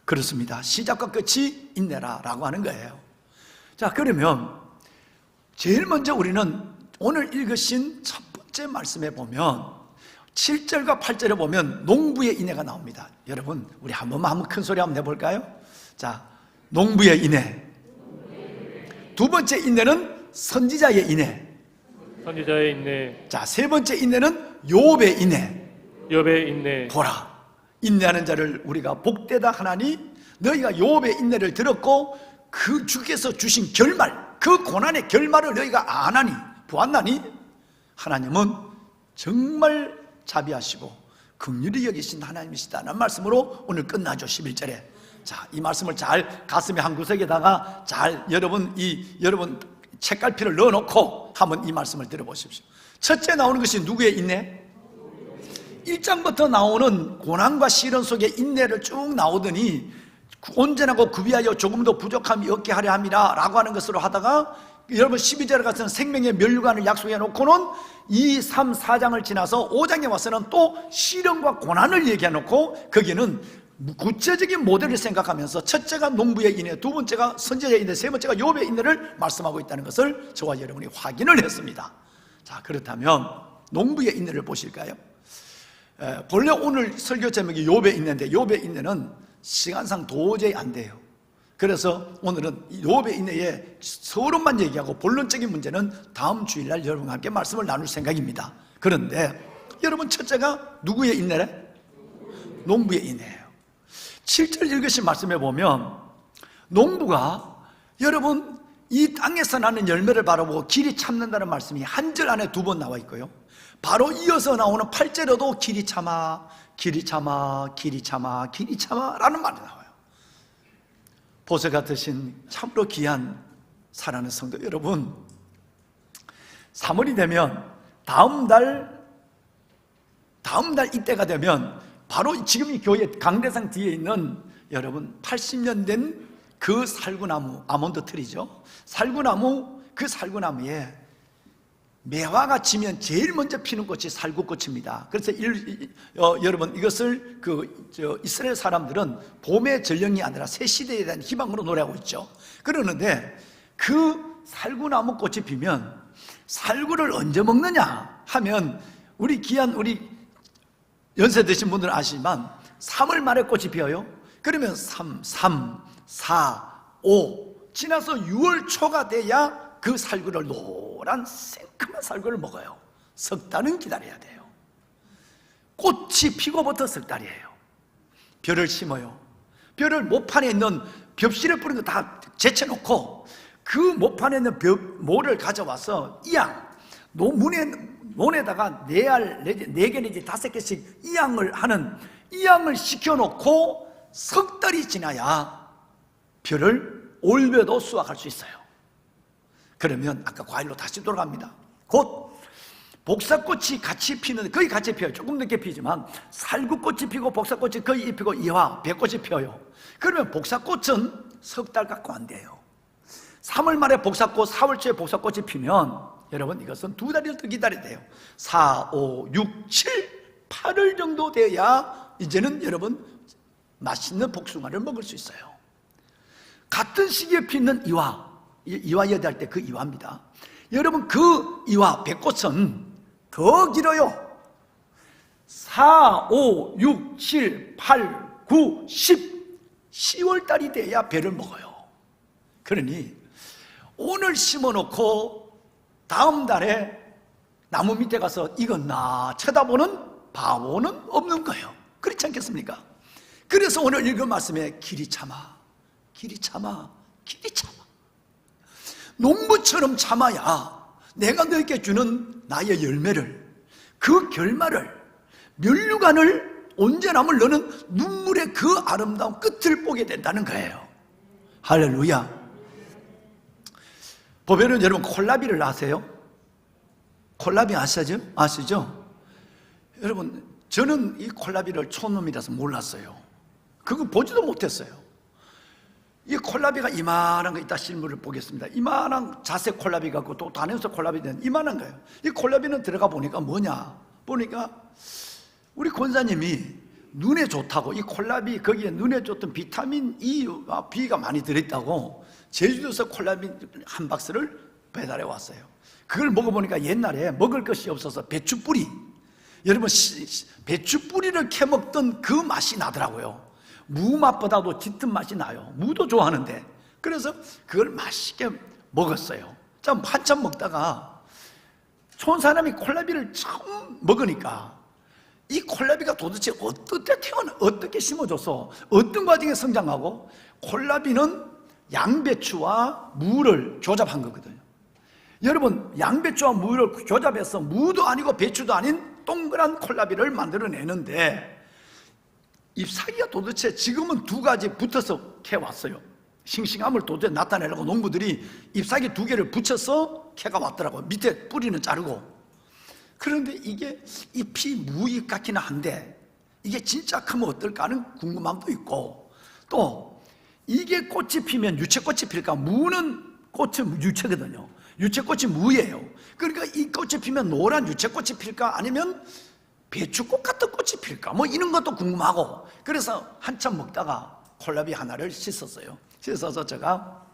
그렇습니다. 시작과 끝이 인내라 라고 하는 거예요. 자, 그러면 제일 먼저 우리는 오늘 읽으신 첫 번째 말씀에 보면 7절과 8절에 보면 농부의 인내가 나옵니다. 여러분, 우리 한 큰 소리 한번 해볼까요? 자, 농부의 인내. 두 번째 인내는 선지자의 인내. 선지자의 인내, 자, 세 번째 인내는 욥의 인내. 욥의 인내. 보라, 인내하는 자를 우리가 복되다 하나니 너희가 욥의 인내를 들었고 그 주께서 주신 결말, 그 고난의 결말을 너희가 아나니 보았나니 하나님은 정말 자비하시고 긍휼히 여기신 하나님이시다는 말씀으로 오늘 끝나죠. 11절에. 자, 이 말씀을 잘 가슴의 한 구석에다가 잘 여러분 책갈피를 넣어놓고 한번 이 말씀을 들어보십시오. 첫째 나오는 것이 누구의 인내? 1장부터 나오는 고난과 시련 속에 인내를 쭉 나오더니 온전하고 구비하여 조금도 부족함이 없게 하려 함이라 라고 하는 것으로 하다가 여러분 12절에 가서는 생명의 멸류관을 약속해 놓고는 2, 3, 4장을 지나서 5장에 와서는 또 시련과 고난을 얘기해 놓고 거기는 구체적인 모델을 생각하면서 첫째가 농부의 인내, 두 번째가 선지자의 인내, 세 번째가 욥의 인내를 말씀하고 있다는 것을 저와 여러분이 확인을 했습니다. 자, 그렇다면 농부의 인내를 보실까요? 본래 오늘 설교 제목이 욥의 인내인데 욥의 인내는 시간상 도저히 안 돼요. 그래서 오늘은 욥의 인내의 서론만 얘기하고 본론적인 문제는 다음 주일날 여러분과 함께 말씀을 나눌 생각입니다. 그런데 여러분, 첫째가 누구의 인내래? 농부의 인내예요. 7절 읽으신 말씀에 보면 농부가 여러분 이 땅에서 나는 열매를 바라보고 길이 참는다는 말씀이 한 절 안에 두 번 나와 있고요, 바로 이어서 나오는 8절에도 길이 참아 라는 말이 나와요. 보석 같으신 참으로 귀한 사랑하는 성도 여러분, 3월이 되면 다음 달 이때가 되면 바로 지금 이 교회 강대상 뒤에 있는 여러분 80년 된 그 살구나무, 아몬드 트리죠. 살구나무, 그 살구나무에 매화가 지면 제일 먼저 피는 꽃이 살구꽃입니다. 그래서 여러분 이것을 이스라엘 사람들은 봄의 전령이 아니라 새 시대에 대한 희망으로 노래하고 있죠. 그러는데 그 살구나무 꽃이 피면 살구를 언제 먹느냐 하면 우리 연세 드신 분들은 아시지만 3월 말에 꽃이 피어요. 그러면 3, 4, 5 지나서 6월 초가 돼야 그 살구를 노란 생큼한 살구를 먹어요. 석 달은 기다려야 돼요. 꽃이 피고부터 석 달이에요. 벼를 심어요. 벼를 모판에 있는 벽실에 뿌린 거 다 제쳐놓고 그 모판에 있는 모를 가져와서 논에다가 4개 내지 5개씩 이양을 시켜놓고 석 달이 지나야 벼를 올벼도 수확할 수 있어요. 그러면 아까 과일로 다시 돌아갑니다. 곧 복사꽃이 같이 피는, 거의 같이 피어요. 조금 늦게 피지만 살구꽃이 피고 복사꽃이 거의 피고 이화, 백꽃이 피어요. 그러면 복사꽃은 석 달 갖고 안 돼요. 3월 말에 복사꽃, 4월 초에 복사꽃이 피면 여러분 이것은 2달을 더 기다려야 돼요. 4, 5, 6, 7, 8월 정도 돼야 이제는 여러분 맛있는 복숭아를 먹을 수 있어요. 같은 시기에 피는 이화 여대할 때 그 이화입니다. 여러분 그 이화 백꽃은 더 길어요. 4, 5, 6, 7, 8, 9, 10 10월 달이 돼야 배를 먹어요. 그러니 오늘 심어놓고 다음 달에 나무 밑에 가서 익었나 쳐다보는 바보는 없는 거예요. 그렇지 않겠습니까? 그래서 오늘 읽은 말씀에 길이 참아, 길이 참아, 길이 참아. 농부처럼 참아야 내가 너에게 주는 나의 열매를, 그 결말을, 면류관을, 온전함을 너는 눈물의 그 아름다운 끝을 보게 된다는 거예요. 할렐루야. 보면은 여러분 콜라비를 아세요? 콜라비 아시죠? 여러분 저는 이 콜라비를 촌놈이라서 몰랐어요. 그거 보지도 못했어요. 이 콜라비가 이만한 거, 이따 실물을 보겠습니다. 이만한 자색 콜라비 같고 또 단연서 콜라비 된 이만한 거예요. 이 콜라비는 들어가 보니까 뭐냐? 보니까 우리 권사님이 눈에 좋다고, 이 콜라비 거기에 눈에 좋던 비타민 E와 B가 많이 들어있다고 제주도에서 콜라비 한 박스를 배달해 왔어요. 그걸 먹어보니까 옛날에 먹을 것이 없어서 배추뿌리, 여러분 배추뿌리를 캐먹던 그 맛이 나더라고요. 무 맛보다도 짙은 맛이 나요. 무도 좋아하는데. 그래서 그걸 맛있게 먹었어요. 참 한참 먹다가 촌 사람이 콜라비를 처음 먹으니까 이 콜라비가 도대체 어떻게 심어져서 어떤 과정에 성장하고, 콜라비는 양배추와 무를 교잡한 거거든요. 여러분 양배추와 무를 교잡해서 무도 아니고 배추도 아닌 동그란 콜라비를 만들어내는데, 잎사귀가 도대체 지금은 2가지 붙어서 캐왔어요. 싱싱함을 도대체 나타내려고 농부들이 잎사귀 2개를 붙여서 캐가 왔더라고요. 밑에 뿌리는 자르고. 그런데 이게 잎이 무잎 같기는 한데 이게 진짜 크면 어떨까 하는 궁금함도 있고, 또 이게 꽃이 피면 유채꽃이 필까? 무는 꽃은 유채거든요. 유채꽃이 무예요. 그러니까 이 꽃이 피면 노란 유채꽃이 필까? 아니면 배추꽃 같은 꽃이 필까? 뭐 이런 것도 궁금하고, 그래서 한참 먹다가 콜라비 하나를 씻었어요. 씻어서 제가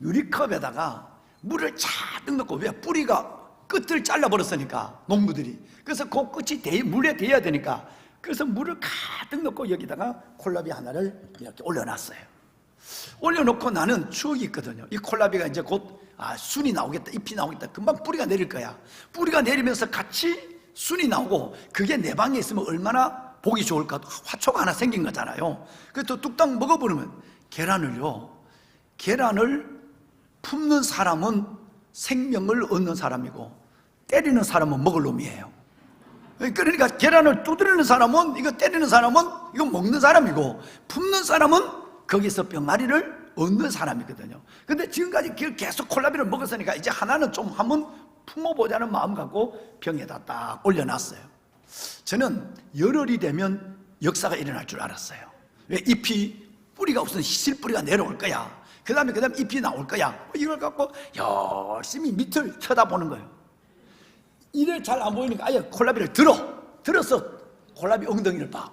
유리컵에다가 물을 잔뜩 넣고, 왜? 뿌리가 끝을 잘라버렸으니까 농부들이. 그래서 그 끝이 물에 대야 되니까, 그래서 물을 가득 넣고 여기다가 콜라비 하나를 이렇게 올려놨어요. 올려놓고 나는 추억이 있거든요. 이 콜라비가 이제 곧 순이 나오겠다, 잎이 나오겠다, 금방 뿌리가 내릴 거야. 뿌리가 내리면서 같이 순이 나오고, 그게 내 방에 있으면 얼마나 보기 좋을까. 화초가 하나 생긴 거잖아요. 그래서 또 뚝딱 먹어보면 계란을 품는 사람은 생명을 얻는 사람이고 때리는 사람은 먹을 놈이에요. 그러니까 계란을 두드리는 사람은, 이거 때리는 사람은 이거 먹는 사람이고, 품는 사람은 거기서 병아리를 얻는 사람이거든요. 근데 지금까지 계속 콜라비를 먹었으니까 이제 하나는 좀 한번 품어보자는 마음 갖고 병에다 딱 올려놨어요. 저는 열흘이 되면 역사가 일어날 줄 알았어요. 왜? 잎이, 뿌리가 우선 실뿌리가 내려올 거야. 그 다음에 잎이 나올 거야. 이걸 갖고 열심히 밑을 쳐다보는 거예요. 이래 잘 안 보이니까 아예 콜라비를 들어서 콜라비 엉덩이를 봐.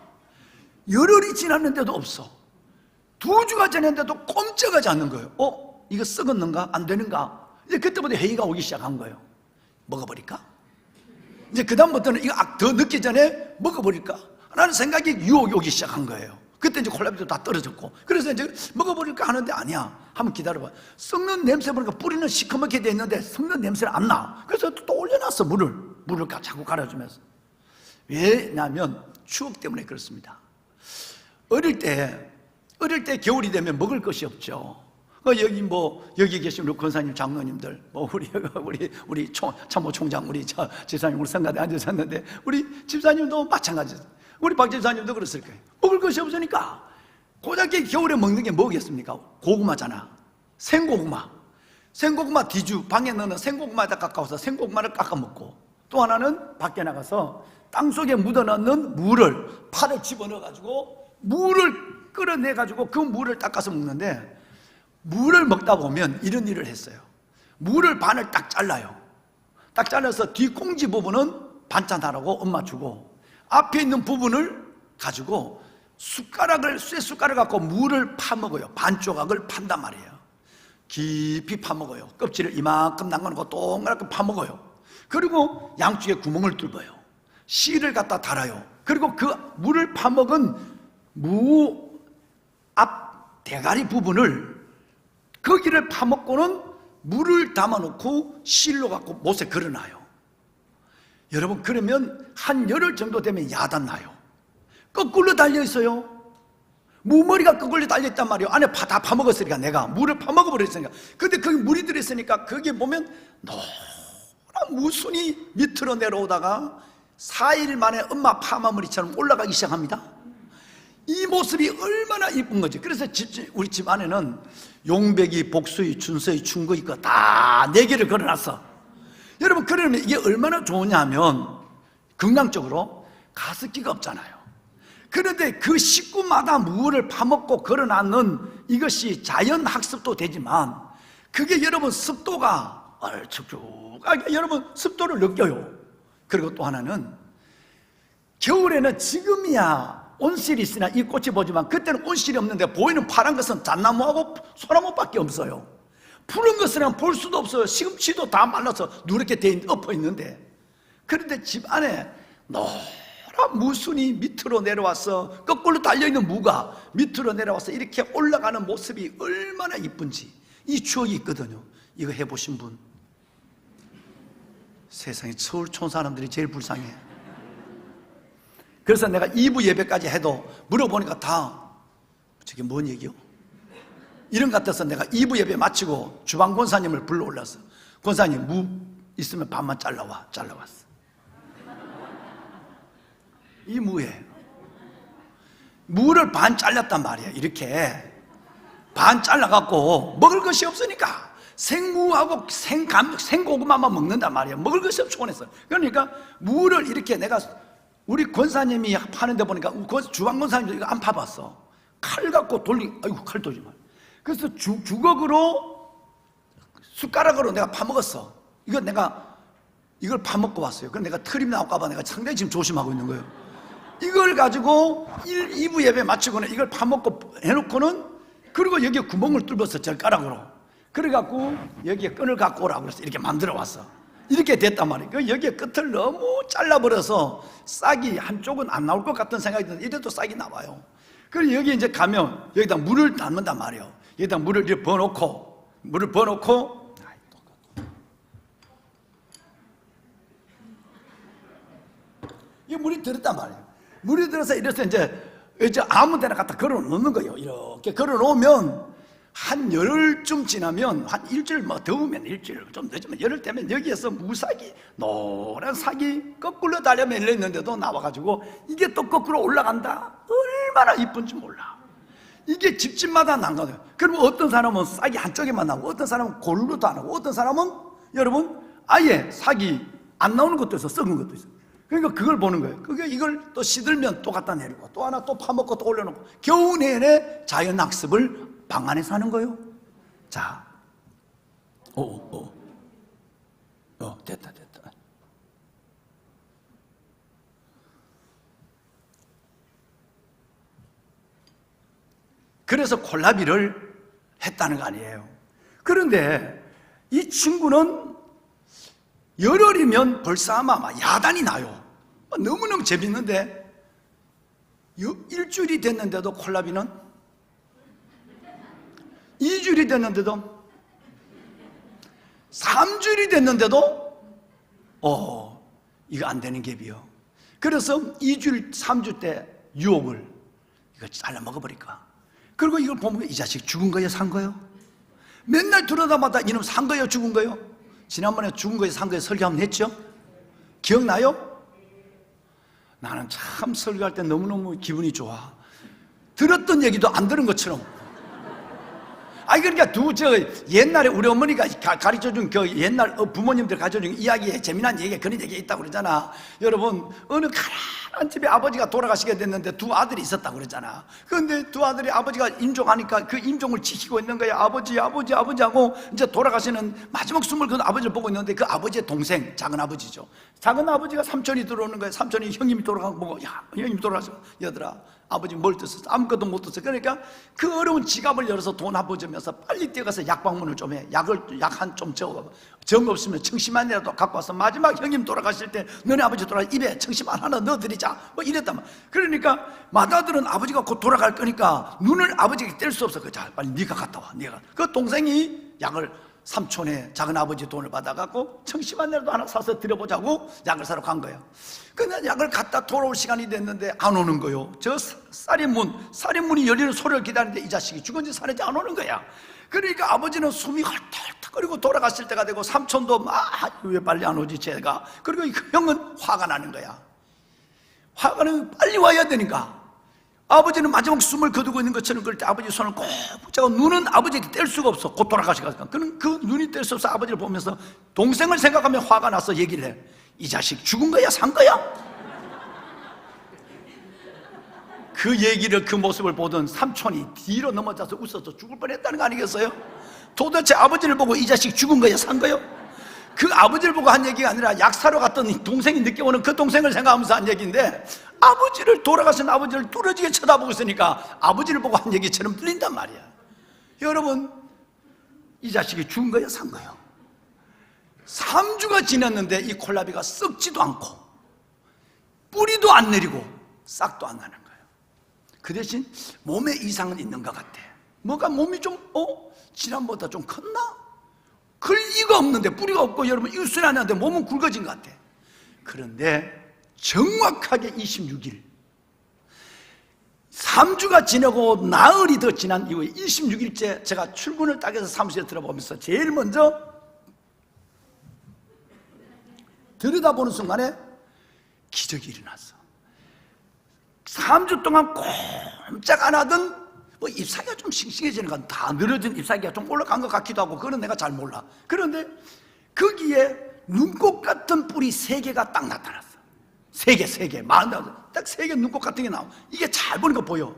열흘이 지났는데도 없어. 2주가 지났는데도 꼼짝하지 않는 거예요. 이거 썩었는가? 안 되는가? 이제 그때부터 회의가 오기 시작한 거예요. 먹어버릴까? 이제 그 다음부터는 이거 더 늦기 전에 먹어버릴까? 라는 생각이 유혹이 오기 시작한 거예요. 그때 이제 콜라비도 다 떨어졌고, 그래서 이제 먹어버릴까 하는데 아니야. 한번 기다려봐. 썩는 냄새 보니까 뿌리는 시커멓게 돼 있는데 썩는 냄새는 안 나. 그래서 또 올려놨어. 물을 자꾸 갈아주면서. 왜냐하면 추억 때문에 그렇습니다. 어릴 때 겨울이 되면 먹을 것이 없죠. 여기 계신 우리 권사님, 장로님들, 우리 참모총장, 우리 집사님, 우리 성가대 앉으셨는데, 우리 집사님도 마찬가지죠. 우리 박 집사님도 그랬을 거예요. 먹을 것이 없으니까 고작게 겨울에 먹는 게 뭐겠습니까? 고구마잖아. 생고구마 뒤주, 방에 넣는 생고구마에다 가까워서 생고구마를 깎아 먹고, 또 하나는 밖에 나가서 땅속에 묻어넣는 물을, 팔을 집어넣어가지고 물을 끌어내가지고 그 물을 닦아서 먹는데, 물을 먹다 보면 이런 일을 했어요. 물을 반을 딱 잘라요. 딱 잘라서 뒷꽁지 부분은 반찬하라고 엄마 주고, 앞에 있는 부분을 가지고 쇠숟가락을 갖고 물을 파먹어요. 반 조각을 판단 말이에요. 깊이 파먹어요. 껍질을 이만큼 남겨놓고 동그랗게 파먹어요. 그리고 양쪽에 구멍을 뚫어요. 씨를 갖다 달아요. 그리고 그 물을 파먹은 무 앞 대가리 부분을, 거기를 파먹고는 물을 담아놓고 실로 갖고 못에 걸어놔요. 여러분, 그러면 한 열흘 정도 되면 야단 나요. 거꾸로 달려있어요. 무머리가 거꾸로 달려있단 말이에요. 안에 다 파먹었으니까, 내가 물을 파먹어버렸으니까. 근데 거기 물이 들어있으니까 거기에 보면 노란 무순이 밑으로 내려오다가 4일 만에 엄마 파마머리처럼 올라가기 시작합니다. 이 모습이 얼마나 이쁜 거지. 그래서 우리 집 안에는 용백이, 복수이, 춘서이, 충거 있고 다 4개를 걸어놨어. 여러분, 그러면 이게 얼마나 좋으냐 하면 건강적으로 가습기가 없잖아요. 그런데 그 식구마다 무를 파먹고 걸어놨는 이것이 자연 학습도 되지만, 그게 여러분 습도가 축축하게 여러분 습도를 느껴요. 그리고 또 하나는, 겨울에는 지금이야 온실이 있으나 이 꽃이 보지만 그때는 온실이 없는데 보이는 파란 것은 잣나무하고 소나무밖에 없어요. 푸른 것은 볼 수도 없어요. 시금치도 다 말라서 누렇게 엎어 있는데, 그런데 집 안에 노란 무순이 밑으로 내려와서, 거꾸로 달려있는 무가 밑으로 내려와서 이렇게 올라가는 모습이 얼마나 이쁜지, 이 추억이 있거든요. 이거 해보신 분? 세상에 서울촌 사람들이 제일 불쌍해. 그래서 내가 2부 예배까지 해도 물어보니까 다 저게 뭔 얘기요? 이런 것 같아서 내가 2부 예배 마치고 주방 권사님을 불러 올랐어. 권사님, 무 있으면 반만 잘라왔어. 이 무예요. 무를 반 잘랐단 말이야. 이렇게 반 잘라갖고 먹을 것이 없으니까 생무하고 생고구마만 먹는단 말이야. 먹을 것이 없어 원했어. 그러니까 무를 이렇게, 내가 우리 권사님이 파는데 보니까 주방 권사님도 이거 안 파봤어. 칼 갖고 아이고, 칼 돌지 마. 그래서 주걱으로, 숟가락으로 내가 파먹었어. 이걸 파먹고 왔어요. 그래서 내가 트림 나올까봐 내가 상당히 지금 조심하고 있는 거예요. 이걸 가지고 2부 예배 마치고는 이걸 파먹고 해놓고는, 그리고 여기에 구멍을 뚫었어, 젓가락으로. 그래갖고 여기에 끈을 갖고 오라고 그래서 이렇게 만들어 왔어. 이렇게 됐단 말이에요. 여기에 끝을 너무 잘라버려서 싹이 한쪽은 안 나올 것 같은 생각이 드는데, 이래도 싹이 나와요. 그리고 여기 이제 가면 여기다 물을 담는단 말이에요. 여기다 물을 이렇게 부어놓고, 이 물이 들었단 말이에요. 물이 들어서 이래서 이제 아무 데나 갖다 걸어 놓는 거예요. 이렇게 걸어 놓으면 한 열흘쯤 지나면, 한 일주일, 더우면 일주일, 좀 늦으면 열흘 되면 여기에서 무삭이, 노란 삭이 거꾸로 달려 밀려 있는데도 나와가지고 이게 또 거꾸로 올라간다. 얼마나 이쁜지 몰라. 이게 집집마다 난 거예요. 그러면 어떤 사람은 싹이 한쪽에만 나오고, 어떤 사람은 골로도 안 나오고, 어떤 사람은 여러분 아예 싹이 안 나오는 것도 있어, 썩은 것도 있어. 그러니까 그걸 보는 거예요. 그게 이걸 또 시들면 또 갖다 내리고, 또 하나 또 파먹고 또 올려놓고, 겨우 내내 자연학습을 방 안에서 하는 거예요. 자, 됐다. 그래서 콜라비를 했다는 거 아니에요. 그런데 이 친구는 열흘이면 벌써 아마 야단이 나요. 너무너무 재밌는데, 일주일이 됐는데도 콜라비는, 2주일이 됐는데도, 3주일이 됐는데도 이거 안 되는 갭이요. 그래서 2주일, 3주 때 유혹을 이거 잘라 먹어버릴까. 그리고 이걸 보면 이 자식 죽은 거예요, 산 거예요? 맨날 들여다마다 이놈 산 거예요, 죽은 거예요? 지난번에 죽은 거예요, 산 거예요 설교 한번 했죠? 기억나요? 나는 참 설교할 때 너무너무 기분이 좋아. 들었던 얘기도 안 들은 것처럼. 아니 그러니까 옛날에 우리 어머니가 가르쳐준 그 옛날 부모님들 가르쳐준 이야기에 재미난 얘기가 그런 얘기가 있다고 그러잖아. 여러분, 어느 가난한 집에 아버지가 돌아가시게 됐는데 두 아들이 있었다고 그러잖아. 그런데 두 아들이 아버지가 임종하니까 그 임종을 지키고 있는 거야. 아버지 하고 이제 돌아가시는 마지막 숨을 그 아버지를 보고 있는데 그 아버지의 동생, 작은 아버지죠. 작은 아버지가 삼촌이 들어오는 거예요. 삼촌이 형님이 돌아간 거 보고, 야, 형님 돌아가셔. 얘들아, 아버지 뭘 떴었어? 아무것도 못 떴어. 그러니까 그 어려운 지갑을 열어서 돈 아버지면서 빨리 뛰어가서 약방문을 좀 해. 약 한 좀 적어. 정 없으면 청심환이라도 갖고 와서 마지막 형님 돌아가실 때 너네 아버지 돌아가 입에 청심환 하나 넣어드리자. 뭐 이랬단 말이야. 그러니까 맏아들은 아버지가 곧 돌아갈 거니까 눈을 아버지에게 뗄 수 없어. 자, 빨리 네가 갔다 와. 네가. 그 동생이 약을 삼촌의 작은 아버지 돈을 받아갖고 청심환이라도 하나 사서 드려보자고 약을 사러 간 거예요. 근데 약을 갖다 돌아올 시간이 됐는데 안 오는 거요. 저 살인문이 열리는 소리를 기다리는데 이 자식이 죽은지 사는지 안 오는 거야. 그러니까 아버지는 숨이 헐떡거리고 돌아갔을 때가 되고 삼촌도 왜 빨리 안 오지 쟤가. 그리고 그 형은 화가 나는 거야. 화가 나면 빨리 와야 되니까. 아버지는 마지막 숨을 거두고 있는 것처럼 그럴 때 아버지 손을 꼭 붙잡고 눈은 아버지에게 뗄 수가 없어. 곧 돌아가시니까. 그는 그 눈이 뗄 수 없어 아버지를 보면서 동생을 생각하며 화가 나서 얘기를 해. 이 자식 죽은 거야 산 거야? 그 얘기를 그 모습을 보던 삼촌이 뒤로 넘어져서 웃어서 죽을 뻔했다는 거 아니겠어요? 도대체 아버지를 보고 이 자식 죽은 거야 산 거요? 그 아버지를 보고 한 얘기가 아니라 약 사러 갔던 동생이 늦게 오는 그 동생을 생각하면서 한 얘기인데 돌아가신 아버지를 뚫어지게 쳐다보고 있으니까 아버지를 보고 한 얘기처럼 들린단 말이야. 여러분, 이 자식이 죽은 거야 산 거요? 3주가 지났는데 이 콜라비가 썩지도 않고 뿌리도 안 내리고 싹도 안 나는 거예요. 그 대신 몸에 이상은 있는 것 같아. 뭐가 몸이 좀 지난보다 좀 컸나? 클 리가 없는데 뿌리가 없고 여러분 일순이 안 나는데 몸은 굵어진 것 같아. 그런데 정확하게 26일 3주가 지나고 나흘이 더 지난 이후에 26일째 제가 출근을 딱 해서 사무실에 들어보면서 제일 먼저 들여다보는 순간에 기적이 일어났어. 3주 동안 꼼짝 안 하던 잎사귀가 좀 싱싱해지는 건 다 늘어진 잎사귀가 좀 올라간 것 같기도 하고 그건 내가 잘 몰라. 그런데 거기에 눈꽃 같은 뿌리 3개가 딱 나타났어. 3개 딱 3개 눈꽃 같은 게 나와. 이게 잘 보는 거 보여.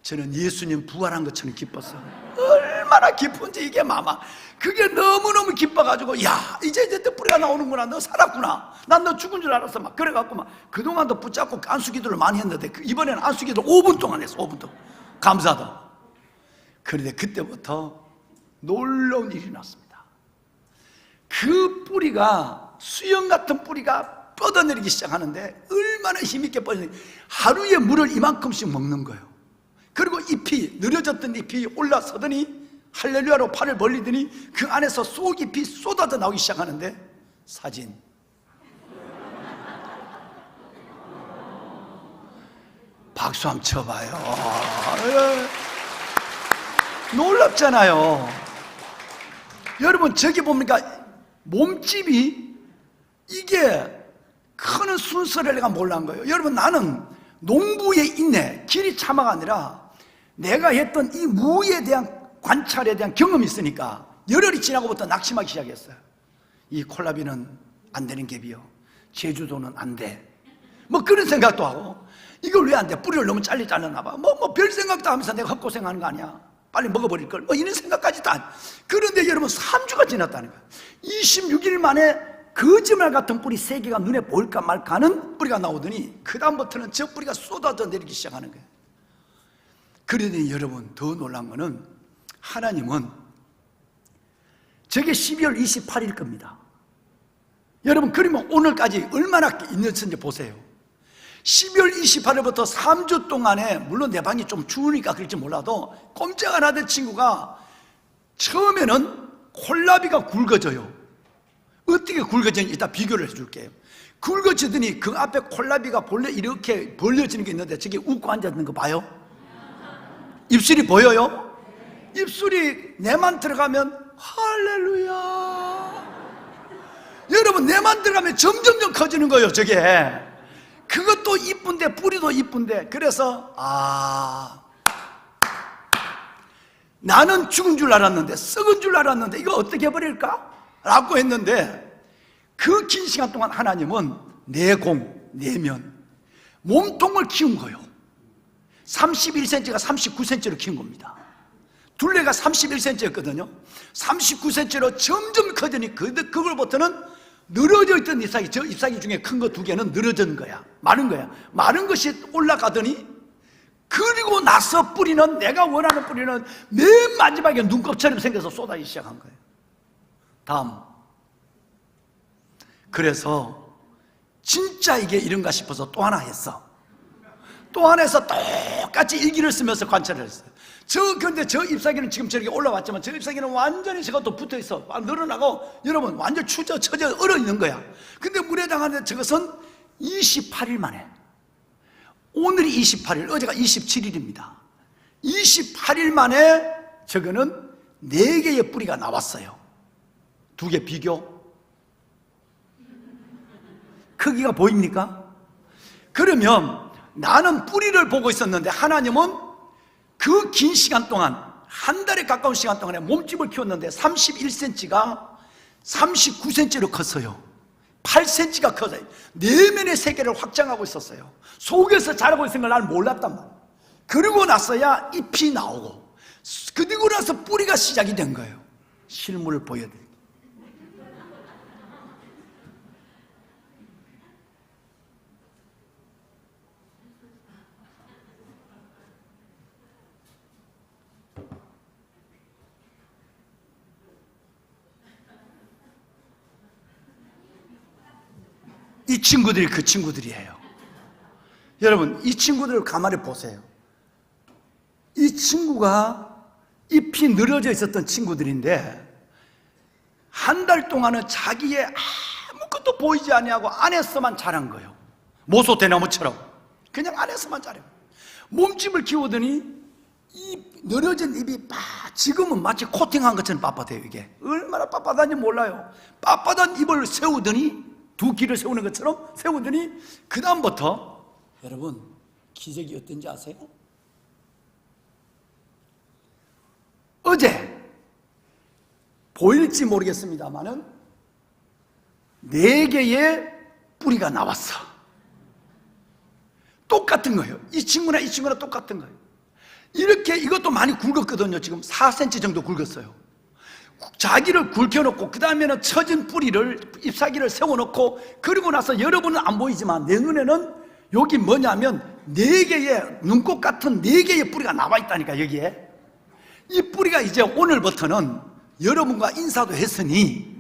저는 예수님 부활한 것처럼 기뻤어. 얼마나 기쁜지 이게 마마. 그게 너무너무 기뻐가지고 야 이제 뿌리가 나오는구나. 너 살았구나. 난 너 죽은 줄 알았어. 막 그래갖고 막 그동안도 붙잡고 안수기도를 많이 했는데 이번에는 안수기도를 5분 동안 했어. 5분 동안. 감사하다. 그런데 그때부터 놀라운 일이 났습니다. 그 뿌리가 수영 같은 뿌리가 뻗어내리기 시작하는데 얼마나 힘있게 뻗어내리기 하루에 물을 이만큼씩 먹는 거예요. 그리고 잎이 늘어졌던 잎이 올라서더니 할렐루야로 팔을 벌리더니 그 안에서 쏙잎이 쏟아져 나오기 시작하는데 사진 박수 한번 쳐봐요. 놀랍잖아요. 여러분 저기 봅니까? 몸집이 이게 크는 순서를 내가 몰란 거예요. 여러분 나는 농부의 인내, 길이 참아가 아니라 내가 했던 이 무에 대한 관찰에 대한 경험이 있으니까 열흘이 지나고부터 낙심하기 시작했어요. 이 콜라비는 안 되는 갭이요. 제주도는 안 돼. 뭐 그런 생각도 하고 이걸 왜 안 돼? 뿌리를 너무 잘리 잘랐나 봐. 별 생각도 하면서 내가 헛고생하는 거 아니야. 빨리 먹어버릴 걸. 이런 생각까지도 안. 그런데 여러분 3주가 지났다는 거예요. 26일 만에 거짓말 같은 뿌리 3개가 눈에 보일까 말까 하는 뿌리가 나오더니 그 다음부터는 저 뿌리가 쏟아져 내리기 시작하는 거예요. 그러더니 여러분 더 놀란 거는 하나님은 저게 12월 28일 겁니다. 여러분 그러면 오늘까지 얼마나 있는지 보세요. 12월 28일부터 3주 동안에 물론 내 방이 좀 추우니까 그럴지 몰라도 꼼짝 안 하던 친구가 처음에는 콜라비가 굵어져요. 어떻게 굵어지는지 일단 비교를 해줄게요. 굵어지더니 그 앞에 콜라비가 본래 이렇게 벌려지는 게 있는데 저게 웃고 앉아있는 거 봐요? 입술이 보여요? 입술이 내만 들어가면 할렐루야. 여러분 내만 들어가면 점점점 커지는 거예요. 저게 그것도 이쁜데 뿌리도 이쁜데 그래서 나는 죽은 줄 알았는데, 썩은 줄 알았는데 이거 어떻게 해버릴까? 라고 했는데 그 긴 시간 동안 하나님은 내공, 내면, 몸통을 키운 거예요. 31cm가 39cm로 키운 겁니다. 둘레가 31cm였거든요. 39cm로 점점 커지니 그걸부터는 늘어져 있던 잎사귀, 저 잎사귀 중에 큰 거 2개는 늘어지는 거야. 마른 거야. 마른 것이 올라가더니, 그리고 나서 뿌리는, 내가 원하는 뿌리는 맨 마지막에 눈곱처럼 생겨서 쏟아지기 시작한 거예요. 다음. 그래서 진짜 이게 이런가 싶어서 또 하나 했어. 또 하나 해서 똑같이 일기를 쓰면서 관찰을 했어요. 근데 저 잎사귀는 지금 저렇게 올라왔지만 저 잎사귀는 완전히 저것도 붙어 있어. 늘어나고, 여러분, 완전 처져 얼어 있는 거야. 근데 물에 담갔는데 저것은 28일 만에, 오늘이 28일, 어제가 27일입니다. 28일 만에 저거는 4개의 뿌리가 나왔어요. 2개 비교. 크기가 보입니까? 그러면 나는 뿌리를 보고 있었는데 하나님은 그 긴 시간 동안, 한 달에 가까운 시간 동안에 몸집을 키웠는데 31cm가 39cm로 컸어요. 8cm가 커져요. 내면의 세계를 확장하고 있었어요. 속에서 자라고 있는 걸 나는 몰랐단 말이에요. 그러고 나서야 잎이 나오고, 그리고 나서 뿌리가 시작이 된 거예요. 실물을 보여드릴게요. 이 친구들이 그 친구들이에요. 여러분, 이 친구들을 가만히 보세요. 이 친구가 잎이 늘어져 있었던 친구들인데 한 달 동안은 자기의 아무것도 보이지 아니하고 안에서만 자란 거예요. 모소 대나무처럼 그냥 안에서만 자라요. 몸집을 키우더니 이 늘어진 잎이 지금은 마치 코팅한 것처럼 빳빳해요. 이게 얼마나 빳빳한지 몰라요. 빳빳한 잎을 세우더니, 2길을 세우는 것처럼 세우더니, 그 다음부터 여러분 기적이 어떤지 아세요? 어제 보일지 모르겠습니다만은 4개의 뿌리가 나왔어. 똑같은 거예요. 이 친구나 이 친구나 똑같은 거예요. 이렇게, 이것도 많이 굵었거든요. 지금 4cm 정도 굵었어요. 자기를 굵혀놓고 그 다음에는 처진 뿌리를, 잎사귀를 세워놓고, 그리고 나서 여러분은 안 보이지만 내 눈에는 여기 뭐냐면 4개의, 눈꽃 같은 4개의 뿌리가 나와 있다니까. 여기에 이 뿌리가 이제 오늘부터는 여러분과 인사도 했으니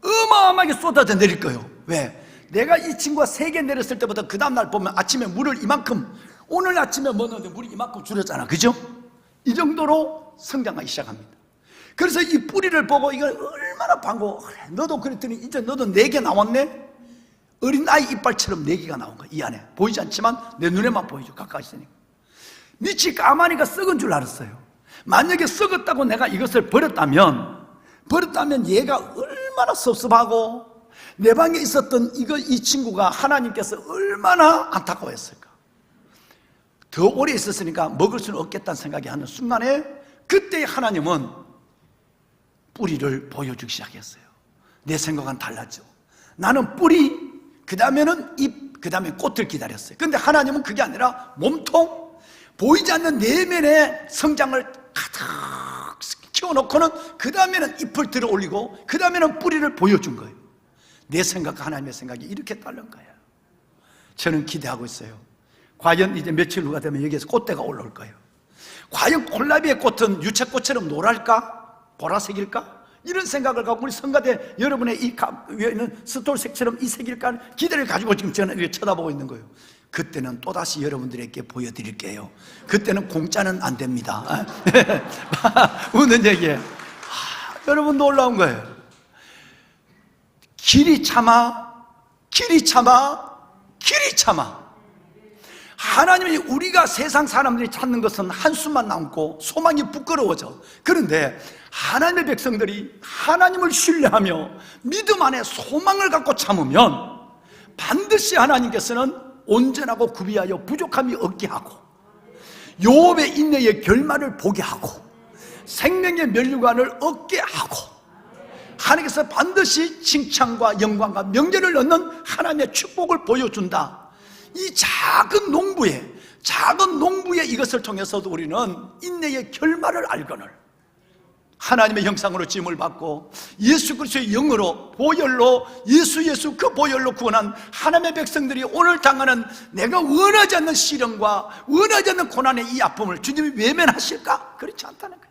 어마어마하게 쏟아져 내릴 거예요. 왜? 내가 이 친구가 3개 내렸을 때부터 그 다음날 보면 아침에 물을 이만큼, 오늘 아침에 먹었는데 물이 이만큼 줄였잖아. 그죠? 이 정도로 성장하기 시작합니다. 그래서 이 뿌리를 보고 이걸 얼마나 반가워. 그래, 너도 그랬더니 이제 너도 4개 나왔네? 어린아이 이빨처럼 4개가 나온 거야. 이 안에 보이지 않지만 내 눈에만 보이죠. 가까이 있으니까. 밑이 까마니가 썩은 줄 알았어요. 만약에 썩었다고 내가 이것을 버렸다면 얘가 얼마나 섭섭하고, 내 방에 있었던 이 친구가 하나님께서 얼마나 안타까워했을까. 더 오래 있었으니까 먹을 수는 없겠다는 생각이 하는 순간에, 그때 하나님은 뿌리를 보여주기 시작했어요. 내 생각은 달랐죠. 나는 뿌리, 그 다음에는 잎, 그 다음에 꽃을 기다렸어요. 근데 하나님은 그게 아니라 몸통, 보이지 않는 내면의 성장을 가득 키워놓고는 그 다음에는 잎을 들어 올리고 그 다음에는 뿌리를 보여준 거예요. 내 생각과 하나님의 생각이 이렇게 다른 거예요. 저는 기대하고 있어요. 과연 이제 며칠 후가 되면 여기에서 꽃대가 올라올 거예요. 과연 콜라비의 꽃은 유채꽃처럼 노랄까? 보라색일까? 이런 생각을 갖고 우리 성가대 여러분의 이 위에 있는 스톨색처럼 이 색일까? 기대를 가지고 지금 저는 이렇게 쳐다보고 있는 거예요. 그때는 또다시 여러분들에게 보여드릴게요. 그때는 공짜는 안 됩니다. 웃는 얘기에 여러분 놀라운 거예요. 길이 참아, 길이 참아, 길이 참아. 하나님이, 우리가 세상 사람들이 찾는 것은 한숨만 남고 소망이 부끄러워져. 그런데 하나님의 백성들이 하나님을 신뢰하며 믿음 안에 소망을 갖고 참으면 반드시 하나님께서는 온전하고 구비하여 부족함이 없게 하고, 요업의 인내의 결말을 보게 하고, 생명의 면류관을 얻게 하고 하나님께서 반드시 칭찬과 영광과 명예를 얻는 하나님의 축복을 보여준다. 이 작은 농부의 이것을 통해서도 우리는 인내의 결말을 알거늘 하나님의 형상으로 지음을 받고 예수 그리스도의 영으로 보혈로 예수 그 보혈로 구원한 하나님의 백성들이 오늘 당하는 내가 원하지 않는 시련과 원하지 않는 고난의 이 아픔을 주님이 외면하실까? 그렇지 않다는 거예요.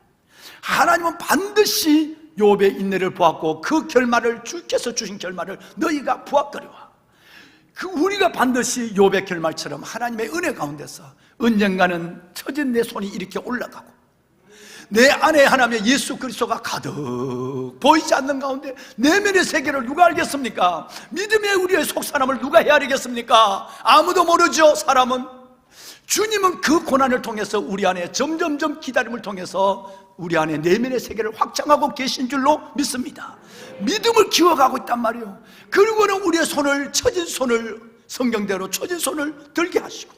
하나님은 반드시 욥의 인내를 보았고 그 결말을 주께서 주신 결말을 너희가 보았거니와 우리가 반드시 욥의 결말처럼 하나님의 은혜 가운데서 언젠가는 처진 내 손이 이렇게 올라가고 내 안에 하나님의 예수 그리스도가 가득 보이지 않는 가운데 내면의 세계를 누가 알겠습니까? 믿음의 우리의 속사람을 누가 헤아리겠습니까? 아무도 모르죠. 사람은. 주님은 그 고난을 통해서 우리 안에 점점점 기다림을 통해서 우리 안에 내면의 세계를 확장하고 계신 줄로 믿습니다. 믿음을 키워가고 있단 말이에요. 그리고는 우리의 손을 처진 손을 성경대로 처진 손을 들게 하시고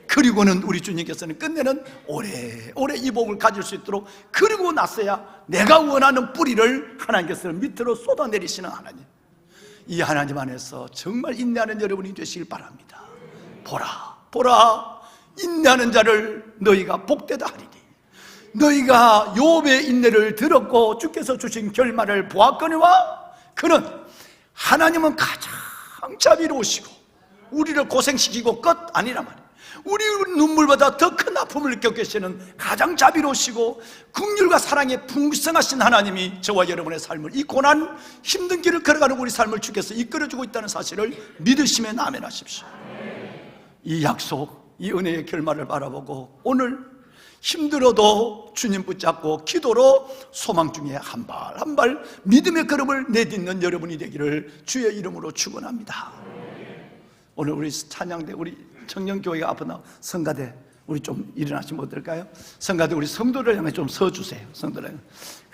그리고는 우리 주님께서는 끝내는 오래 이 복을 가질 수 있도록 그리고 나서야 내가 원하는 뿌리를 하나님께서 밑으로 쏟아내리시는 하나님, 이 하나님 안에서 정말 인내하는 여러분이 되시길 바랍니다. 보라 인내하는 자를 너희가 복되다 하리니 너희가 욥의 인내를 들었고 주께서 주신 결말을 보았거니와 그는 하나님은 가장 자비로우시고 우리를 고생시키고 끝 아니란 말이에요. 우리 눈물보다 더 큰 아픔을 겪고 계시는 가장 자비로우시고 긍휼과 사랑에 풍성하신 하나님이 저와 여러분의 삶을 이 고난 힘든 길을 걸어가는 우리 삶을 주께서 이끌어주고 있다는 사실을 믿으시면 아멘하십시오. 이 약속, 이 은혜의 결말을 바라보고 오늘 힘들어도 주님 붙잡고 기도로 소망 중에 한 발 한 발 믿음의 걸음을 내딛는 여러분이 되기를 주의 이름으로 축원합니다. 오늘 우리 찬양대 우리 청년교회가 앞으로 나온 성가대 우리 좀 일어나시면 어떨까요? 성가대 우리 성도를 향해 좀 서주세요. 성도를 향해.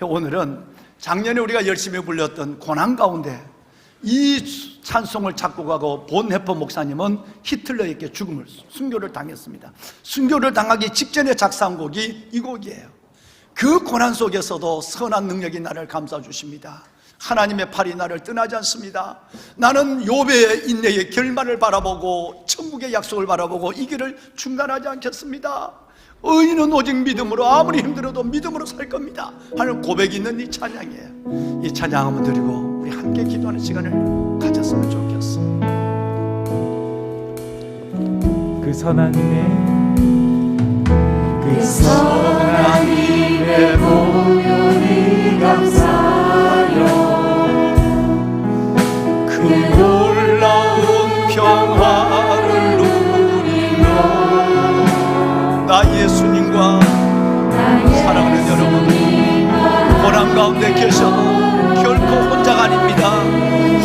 오늘은 작년에 우리가 열심히 불렸던 고난 가운데 이 찬송을 작곡하고 본해퍼 목사님은 히틀러에게 순교를 당했습니다. 순교를 당하기 직전에 작사한 곡이 이 곡이에요. 그 고난 속에서도 선한 능력이 나를 감싸주십니다. 하나님의 팔이 나를 떠나지 않습니다. 나는 욥의 인내의 결말을 바라보고 천국의 약속을 바라보고 이 길을 중단하지 않겠습니다. 의인은 오직 믿음으로 아무리 힘들어도 믿음으로 살 겁니다 하는 고백이 있는 이 찬양이에요. 이 찬양 한번 드리고 우리 함께 기도하는 시간을 가졌으면 좋겠습니다. 그 선한 하나님의 보혈이 감사요 그 놀라운 평화를 누리며 나 예수님과 사랑하는 여러분 고난 가운데 계셔도 결코 혼자가 아닙니다.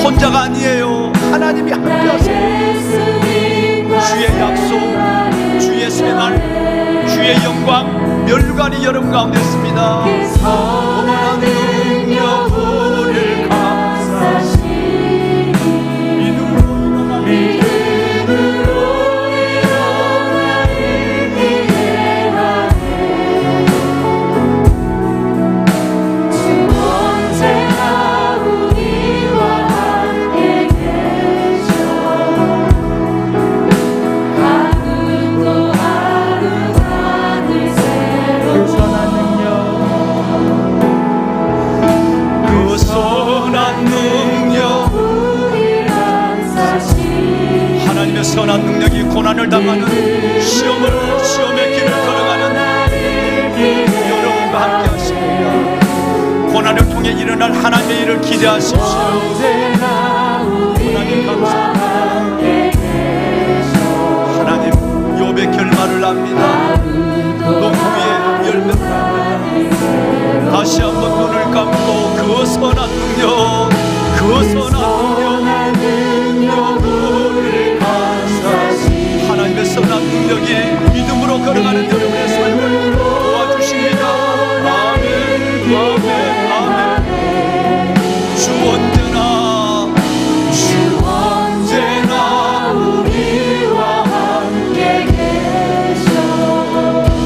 혼자가 아니에요. 하나님이 함께하세요. 주의 약속, 주의 새날, 주의 영광, 면류관이 여러분 가운데 있습니다. 너무나 능력 우리를 감싸시 믿음으로 일어나 이기하네 주 언제나 우리와 함께 계셔 하루도 하루 하늘 새로 그 선한 능력 하나님의 선한 능력이 고난을 당하는 시험의 길을 걸어가는 여러분과 함께 하십니다. 고난을 통해 일어날 하나님의 일을 기대하십시오. 하나님 감사합니다. 하나님 욥의 결말을 압니다. 농부의 열매를 다시 한번 눈을 감고 그 선한 능력 우리를 감싸시 하나님의 선한 능력이 믿음으로 걸어가는 여러분의 삶을 도와주십니다. 아멘 아멘 아멘. 주 언제나 우리와 함께 계셔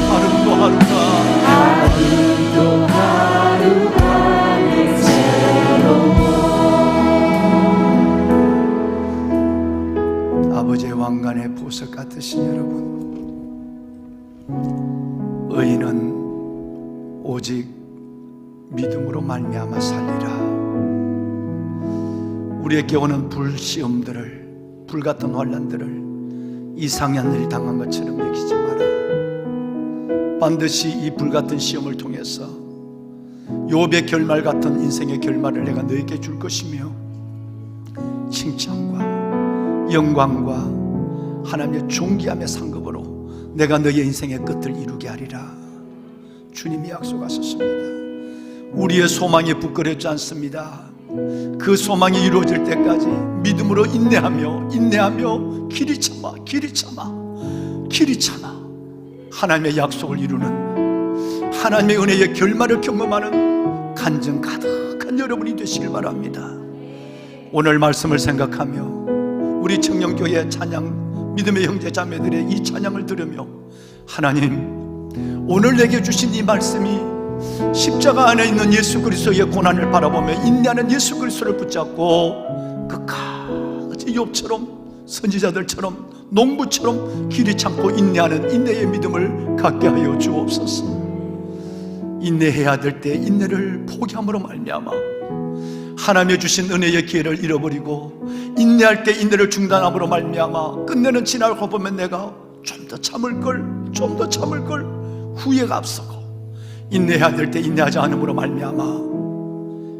하루도 하루가 아버지의 왕관의 보석 같으신 여러분, 의인은 오직 믿음으로 말미암아 살리라. 우리에게 오는 불시험들을, 불같은 환난들을 이상한 일이 당한 것처럼 여기지 마라. 반드시 이 불같은 시험을 통해서 욥의 결말 같은 인생의 결말을 내가 너에게 줄 것이며, 칭찬과 영광과 하나님의 존귀함의 상급으로 내가 너의 인생의 끝을 이루게 하리라. 주님이 약속하셨습니다. 우리의 소망이 부끄럽지 않습니다. 그 소망이 이루어질 때까지 믿음으로 인내하며 길이 참아 하나님의 약속을 이루는, 하나님의 은혜의 결말을 경험하는 간증 가득한 여러분이 되시길 바랍니다. 오늘 말씀을 생각하며 우리 청년교회 찬양, 믿음의 형제 자매들의 이 찬양을 들으며, 하나님, 오늘 내게 주신 이 말씀이 십자가 안에 있는 예수 그리스도의 고난을 바라보며 인내하는 예수 그리스도를 붙잡고 끝까지 욥처럼, 선지자들처럼, 농부처럼 길이 참고 인내하는 인내의 믿음을 갖게 하여 주옵소서. 인내해야 될 때 인내를 포기함으로 말미암아 하나님의 주신 은혜의 기회를 잃어버리고, 인내할 때 인내를 중단함으로 말미암아 끝내는 지나고 보면 내가 좀 더 참을 걸 후회가 앞서고, 인내해야 될 때 인내하지 않음으로 말미암아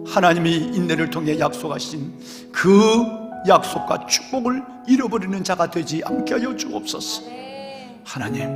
하나님이 인내를 통해 약속하신 그 약속과 축복을 잃어버리는 자가 되지 않게 하여 주옵소서. 하나님,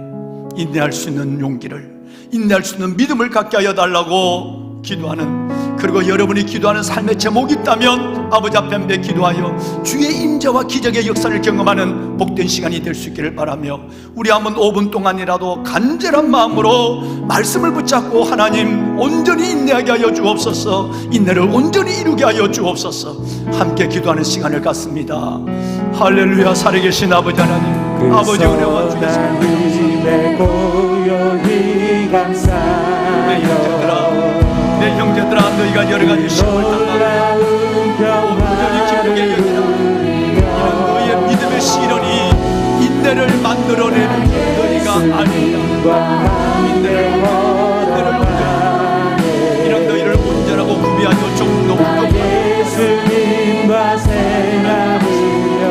인내할 수 있는 용기를, 인내할 수 있는 믿음을 갖게 하여 달라고 기도하는, 그리고 여러분이 기도하는 삶의 제목이 있다면 아버지 앞에 한배 기도하여 주의 임재와 기적의 역사를 경험하는 복된 시간이 될 수 있기를 바라며, 우리 한번 5분 동안이라도 간절한 마음으로 말씀을 붙잡고 하나님 온전히 인내하게 하여 주옵소서, 인내를 온전히 이루게 하여 주옵소서. 함께 기도하는 시간을 갖습니다. 할렐루야. 살아계신 아버지 하나님, 아버지 은혜와 주의 사랑을 고요히 감사하여 내 형제들아, 너희가 여러 가지 시험을 당하고 온전히 기쁘게 여기라. 이런 너희의 믿음의 시련이 인내를 만들어내는 너희가 아니다. 인내를 온전히, 이런 너희를 온전하고 구비하여 조금 더 예수님과 생각하며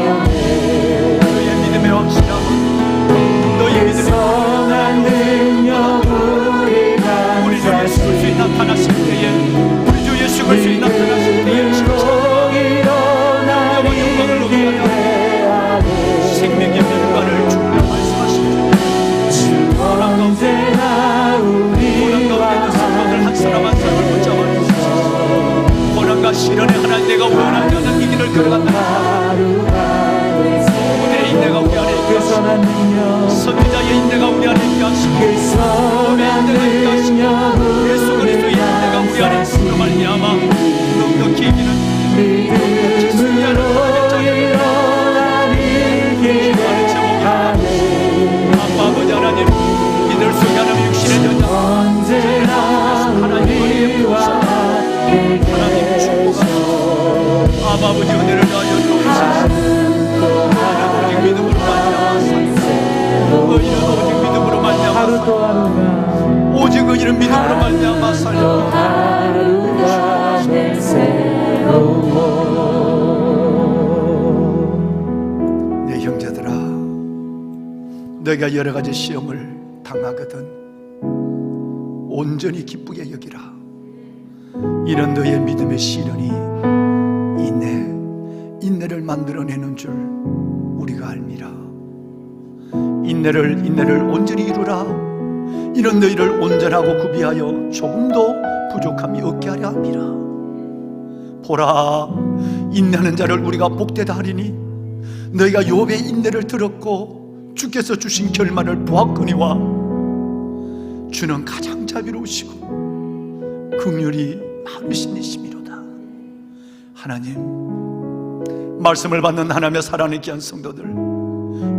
너희의 믿음의 확실함은, 너희의 믿음의 선한 능력 우리 주 예수 그리스도의 나타나실 때에, 우리 주 예수 그리스도의 나타나실 때에 영원히 영광을 얻어가며 생명의 면관을 주며 말씀하십니다. 언제나 우리와 성도들 한 사람 한 사람을 붙잡아 주시옵소서. 고난과 시련에 하나님 내가 원하지 않는 이 길을 걸어간다. 모두의 인내가 우리 안에 있게 하시고, 선지자의 인내가 우리 안에 있게 하시고, 인내가 있게 하시고, 예수 그리스도의 인내가 우리 안에 있음으로 말미암아 넉넉히 이기는 믿음으로 일어나는 기대하는 아버지 하나님, 이들 속에 하나님 육신의 전쟁 언제나 하나님 우리와 하나님 축복하시고 아버지 은혜를 더하여 주옵소서. 오직 믿음으로 말미암아 의인은 오직 믿음으로 말미암아 오직 의인은 믿음으로 말미암아 살려. 내 형제들아, 너희가 여러 가지 시험을 당하거든 온전히 기쁘게 여기라. 이런 너의 믿음의 시련이 인내를 만들어내는 줄 우리가 알미라. 인내를 온전히 이루라. 이런 너희를 온전하고 구비하여 조금도 부족함이 없게 하려 함이라. 보라, 인내하는 자를 우리가 복되다 하리니 너희가 욥의 인내를 들었고 주께서 주신 결말을 보았거니와 주는 가장 자비로우시고 긍휼이 많으신 이시미로다. 하나님, 말씀을 받는 하나님의 사랑하는 귀한 성도들,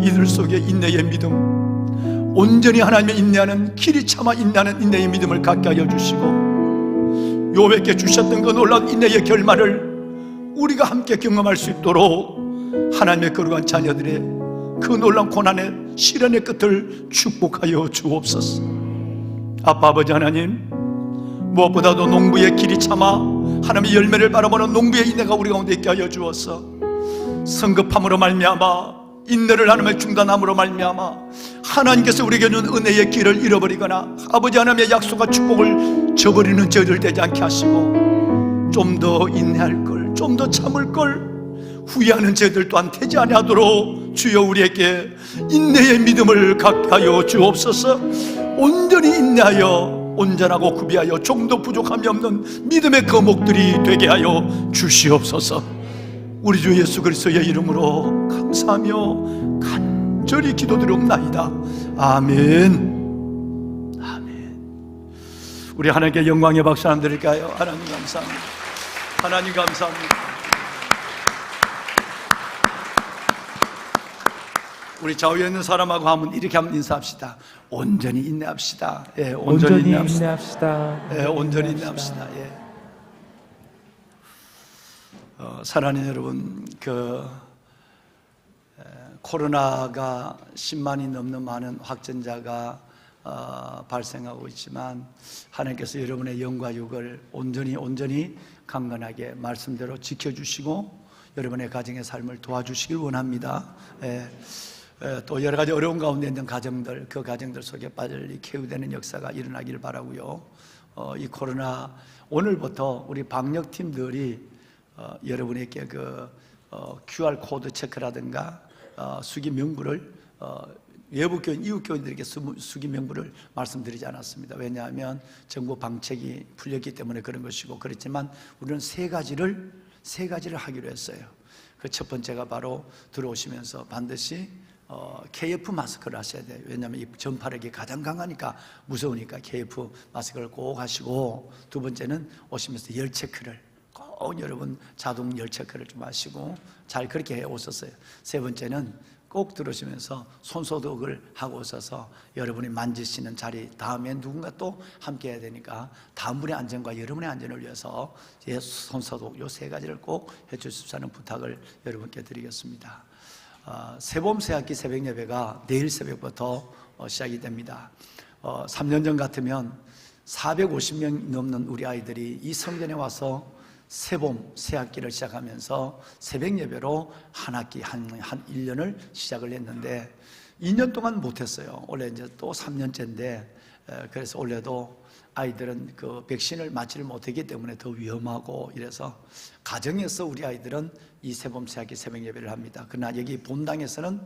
이들 속에 인내의 믿음, 온전히 하나님의 인내하는, 길이 참아 인내하는 인내의 믿음을 갖게 하여 주시고, 욥에게 주셨던 그 놀라운 인내의 결말을 우리가 함께 경험할 수 있도록 하나님의 거룩한 자녀들의 그 놀라운 고난의 시련의 끝을 축복하여 주옵소서. 아빠 아버지 하나님, 무엇보다도 농부의 길이 참아 하나님의 열매를 바라보는 농부의 인내가 우리 가운데 있게 하여 주옵소서. 성급함으로 말미암아 인내를 하나님의 중단함으로 말미암아 하나님께서 우리에게 준 은혜의 길을 잃어버리거나 아버지 하나님의 약속과 축복을 저버리는 저희들 되지 않게 하시고 좀 더 인내할 걸, 좀 더 참을 걸 후회하는 저희들 또한 되지 아니하도록 주여 우리에게 인내의 믿음을 갖게 하여 주옵소서. 온전히 인내하여 온전하고 구비하여 좀도 부족함이 없는 믿음의 거목들이 되게 하여 주시옵소서. 우리 주 예수 그리스도의 이름으로 감사하며 간절히 기도드리옵나이다. 아멘. 아멘. 우리 하나님께 영광의 박수 한번 드릴까요? 하나님 감사합니다. 하나님 감사합니다. 우리 좌우에 있는 사람하고 이렇게 한번 인사합시다. 온전히 인내합시다. 예, 온전히 인내합시다. 예, 온전히 인내합시다. 예. 사랑하는 여러분, 코로나가 10만이 넘는 많은 확진자가 발생하고 있지만 하나님께서 여러분의 영과 육을 온전히 강건하게 말씀대로 지켜주시고 여러분의 가정의 삶을 도와주시길 원합니다. 또 여러 가지 어려운 가운데 있는 가정들, 그 가정들 속에 빨리 쾌유되는 역사가 일어나길 바라고요. 이 코로나 오늘부터 우리 방역팀들이 여러분에게 QR 코드 체크라든가 수기 명부를 외부 교인, 이웃 교인들에게 수기 명부를 말씀드리지 않았습니다. 왜냐하면 정부 방책이 풀렸기 때문에 그런 것이고, 그렇지만 우리는 세 가지를 하기로 했어요. 그 첫 번째가 바로 들어오시면서 반드시 KF 마스크를 하셔야 돼요. 왜냐하면 이 전파력이 가장 강하니까, 무서우니까 KF 마스크를 꼭 하시고, 두 번째는 오시면서 열 체크를 꼭 여러분 자동 열 체크를 좀 하시고 잘 그렇게 해 오셨어요. 세 번째는 꼭 들어오시면서 손소독을 하고 오셔서 여러분이 만지시는 자리 다음에 누군가 또 함께 해야 되니까 다음 분의 안전과 여러분의 안전을 위해서 손소독 요 세 가지를 꼭 해주십사는 부탁을 여러분께 드리겠습니다. 새봄 새학기 새벽 예배가 내일 새벽부터 시작이 됩니다. 3년 전 같으면 450명 넘는 우리 아이들이 이 성전에 와서 새봄 새학기를 시작하면서 새벽 예배로 한 학기 한 1년을 시작을 했는데 2년 동안 못했어요. 올해 이제 또 3년째인데 그래서 올해도 아이들은 그 백신을 맞지를 못했기 때문에 더 위험하고 이래서 가정에서 우리 아이들은 이 새봄 새학기 새벽 예배를 합니다. 그러나 여기 본당에서는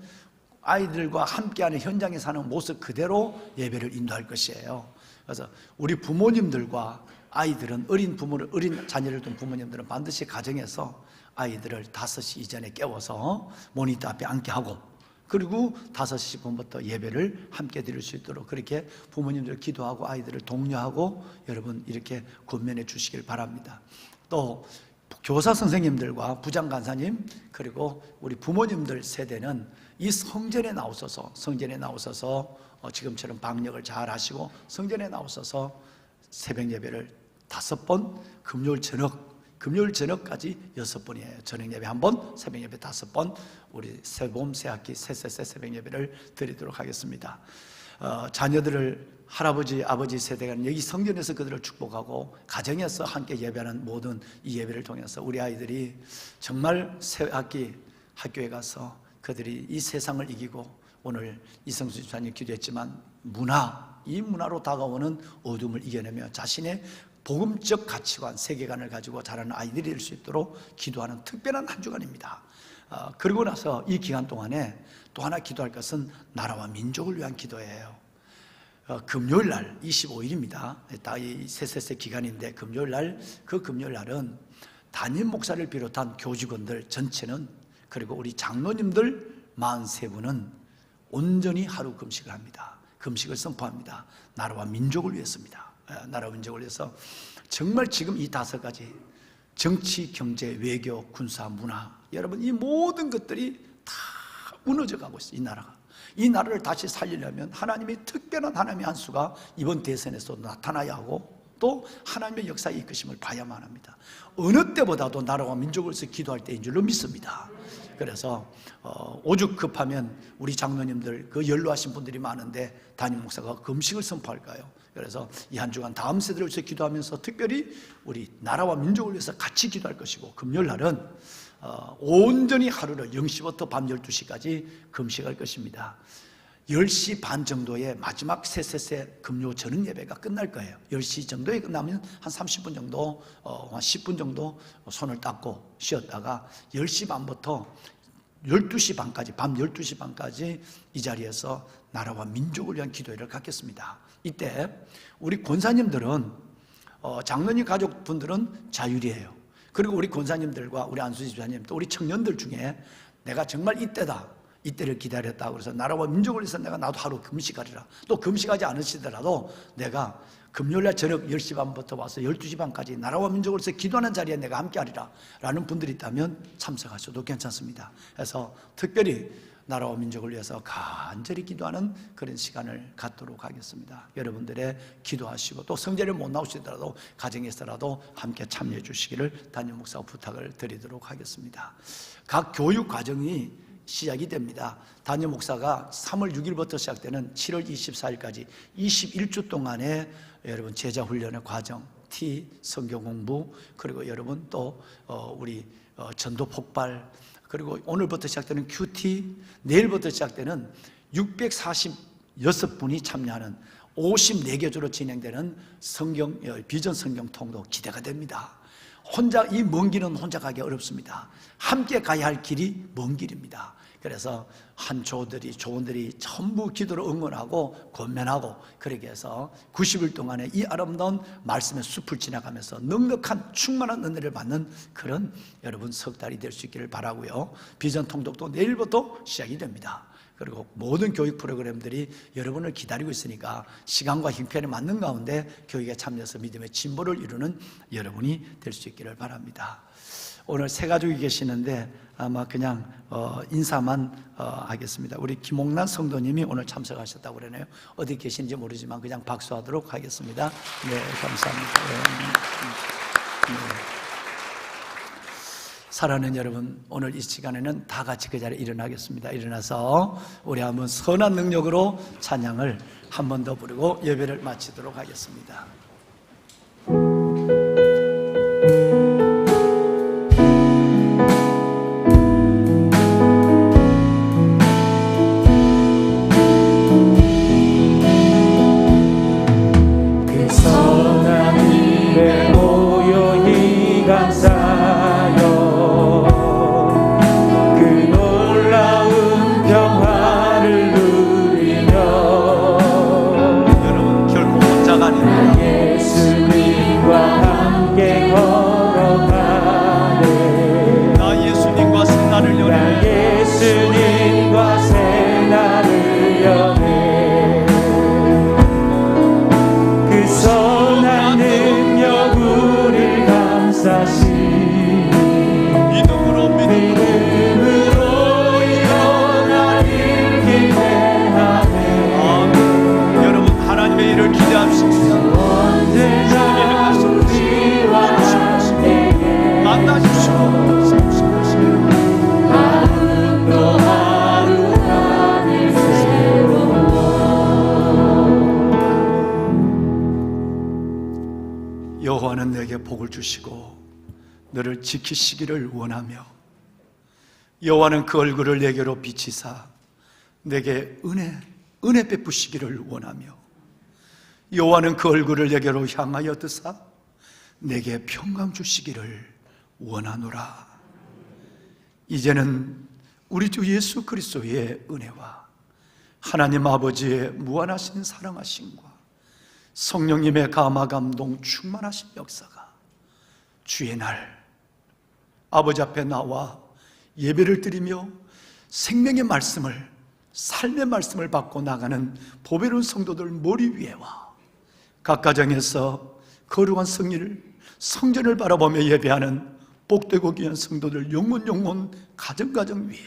아이들과 함께하는 현장에 사는 모습 그대로 예배를 인도할 것이에요. 그래서 우리 부모님들과 아이들은 어린 자녀를 둔 부모님들은 반드시 가정에서 아이들을 5시 이전에 깨워서 모니터 앞에 앉게 하고, 그리고 5시 10분부터 예배를 함께 드릴 수 있도록 그렇게 부모님들 기도하고 아이들을 독려하고 여러분 이렇게 권면해 주시길 바랍니다. 또 교사 선생님들과 부장 간사님 그리고 우리 부모님들 세대는 이 성전에 나오셔서 지금처럼 방역을 잘 하시고 성전에 나오셔서 새벽 예배를 5번, 금요일 저녁까지 6번이에요. 저녁 예배 1번, 새벽 예배 5번, 우리 새봄, 새학기, 새새새 새벽 예배를 드리도록 하겠습니다. 자녀들을 할아버지, 아버지 세대가 여기 성전에서 그들을 축복하고 가정에서 함께 예배하는 모든 이 예배를 통해서 우리 아이들이 정말 새학기 학교에 가서 그들이 이 세상을 이기고, 오늘 이성수 집사님 기도했지만 이 문화로 다가오는 어둠을 이겨내며 자신의 복음적 가치관, 세계관을 가지고 자라는 아이들이 될 수 있도록 기도하는 특별한 한 주간입니다. 그리고 나서 이 기간 동안에 또 하나 기도할 것은 나라와 민족을 위한 기도예요. 금요일 날 25일입니다. 다 이 새새새 기간인데 금요일 날은 담임 목사를 비롯한 교직원들 전체는, 그리고 우리 장로님들 43분은 온전히 하루 금식을 합니다. 금식을 선포합니다. 나라와 민족을 위해서입니다. 나라와 민족을 위해서 정말 지금 이 5가지 정치, 경제, 외교, 군사, 문화, 여러분 이 모든 것들이 다 무너져 가고 있어요. 이 나라를 다시 살리려면 하나님의 특별한 하나님의 한 수가 이번 대선에서 나타나야 하고, 또 하나님의 역사의 이끄심을 봐야만 합니다. 어느 때보다도 나라와 민족을 위해서 기도할 때인 줄로 믿습니다. 그래서 오죽 급하면 우리 장로님들 그 연로하신 분들이 많은데 담임 목사가 금식을 선포할까요? 그래서 이 한 주간 다음 세대를 위해서 기도하면서 특별히 우리 나라와 민족을 위해서 같이 기도할 것이고, 금요일 날은 온전히 하루를 0시부터 밤 12시까지 금식할 것입니다. 10시 반 정도에 마지막 세세세 금요 저녁 예배가 끝날 거예요. 10시 정도에 끝나면 한 30분 정도, 한 10분 정도 손을 닦고 쉬었다가 10시 반부터 12시 반까지, 밤 12시 반까지 이 자리에서 나라와 민족을 위한 기도회를 갖겠습니다. 이때 우리 권사님들은, 장로님 가족분들은 자율이에요. 그리고 우리 권사님들과 우리 안수지 집사님, 또 우리 청년들 중에 내가 정말 이때다, 이때를 기다렸다, 그래서 나라와 민족을 위해서 내가 나도 하루 금식하리라, 또 금식하지 않으시더라도 내가 금요일날 저녁 10시 반부터 와서 12시 반까지 나라와 민족을 위해서 기도하는 자리에 내가 함께하리라 라는 분들이 있다면 참석하셔도 괜찮습니다. 그래서 특별히 나라와 민족을 위해서 간절히 기도하는 그런 시간을 갖도록 하겠습니다. 여러분들의 기도하시고, 또 성전에 못 나오시더라도 가정에서라도 함께 참여해 주시기를 담임 목사가 부탁을 드리도록 하겠습니다. 각 교육 과정이 시작이 됩니다. 담임 목사가 3월 6일부터 시작되는 7월 24일까지 21주 동안의 여러분 제자 훈련의 과정, T, 성경 공부, 그리고 여러분 또 우리 전도 폭발, 그리고 오늘부터 시작되는 QT, 내일부터 시작되는 646분이 참여하는 54개 주로 진행되는 성경, 비전 성경 통도 기대가 됩니다. 혼자 이 먼 길은 혼자 가기 어렵습니다. 함께 가야 할 길이 먼 길입니다. 그래서 한 조원들이 전부 기도로 응원하고 권면하고, 그렇게 해서 90일 동안에 이 아름다운 말씀의 숲을 지나가면서 넉넉한 충만한 은혜를 받는 그런 여러분 석 달이 될 수 있기를 바라고요. 비전 통독도 내일부터 시작이 됩니다. 그리고 모든 교육 프로그램들이 여러분을 기다리고 있으니까 시간과 형편에 맞는 가운데 교육에 참여해서 믿음의 진보를 이루는 여러분이 될 수 있기를 바랍니다. 오늘 세 가족이 계시는데 아마 그냥 인사만 하겠습니다. 우리 김옥란 성도님이 오늘 참석하셨다고 그러네요. 어디 계신지 모르지만 그냥 박수하도록 하겠습니다. 네, 감사합니다. 네. 사랑하는 여러분, 오늘 이 시간에는 다 같이 그 자리에 일어나겠습니다. 일어나서 우리 한번 선한 능력으로 찬양을 한 번 더 부르고 예배를 마치도록 하겠습니다. 여호와는 내게 복을 주시고 너를 지키시기를 원하며, 여호와는 그 얼굴을 내게로 비치사 내게 은혜 베푸시기를 원하며, 여호와는 그 얼굴을 내게로 향하여 드사 내게 평강 주시기를 원하노라. 이제는 우리 주 예수 그리스도의 은혜와 하나님 아버지의 무한하신 사랑하심과 성령님의 감화 감동 충만하신 역사가 주의 날 아버지 앞에 나와 예배를 드리며 생명의 말씀을, 삶의 말씀을 받고 나가는 보배로운 성도들 머리 위에와 각 가정에서 거룩한 성리를, 성전을 바라보며 예배하는 복되고 귀한 성도들 영혼 가정 위에,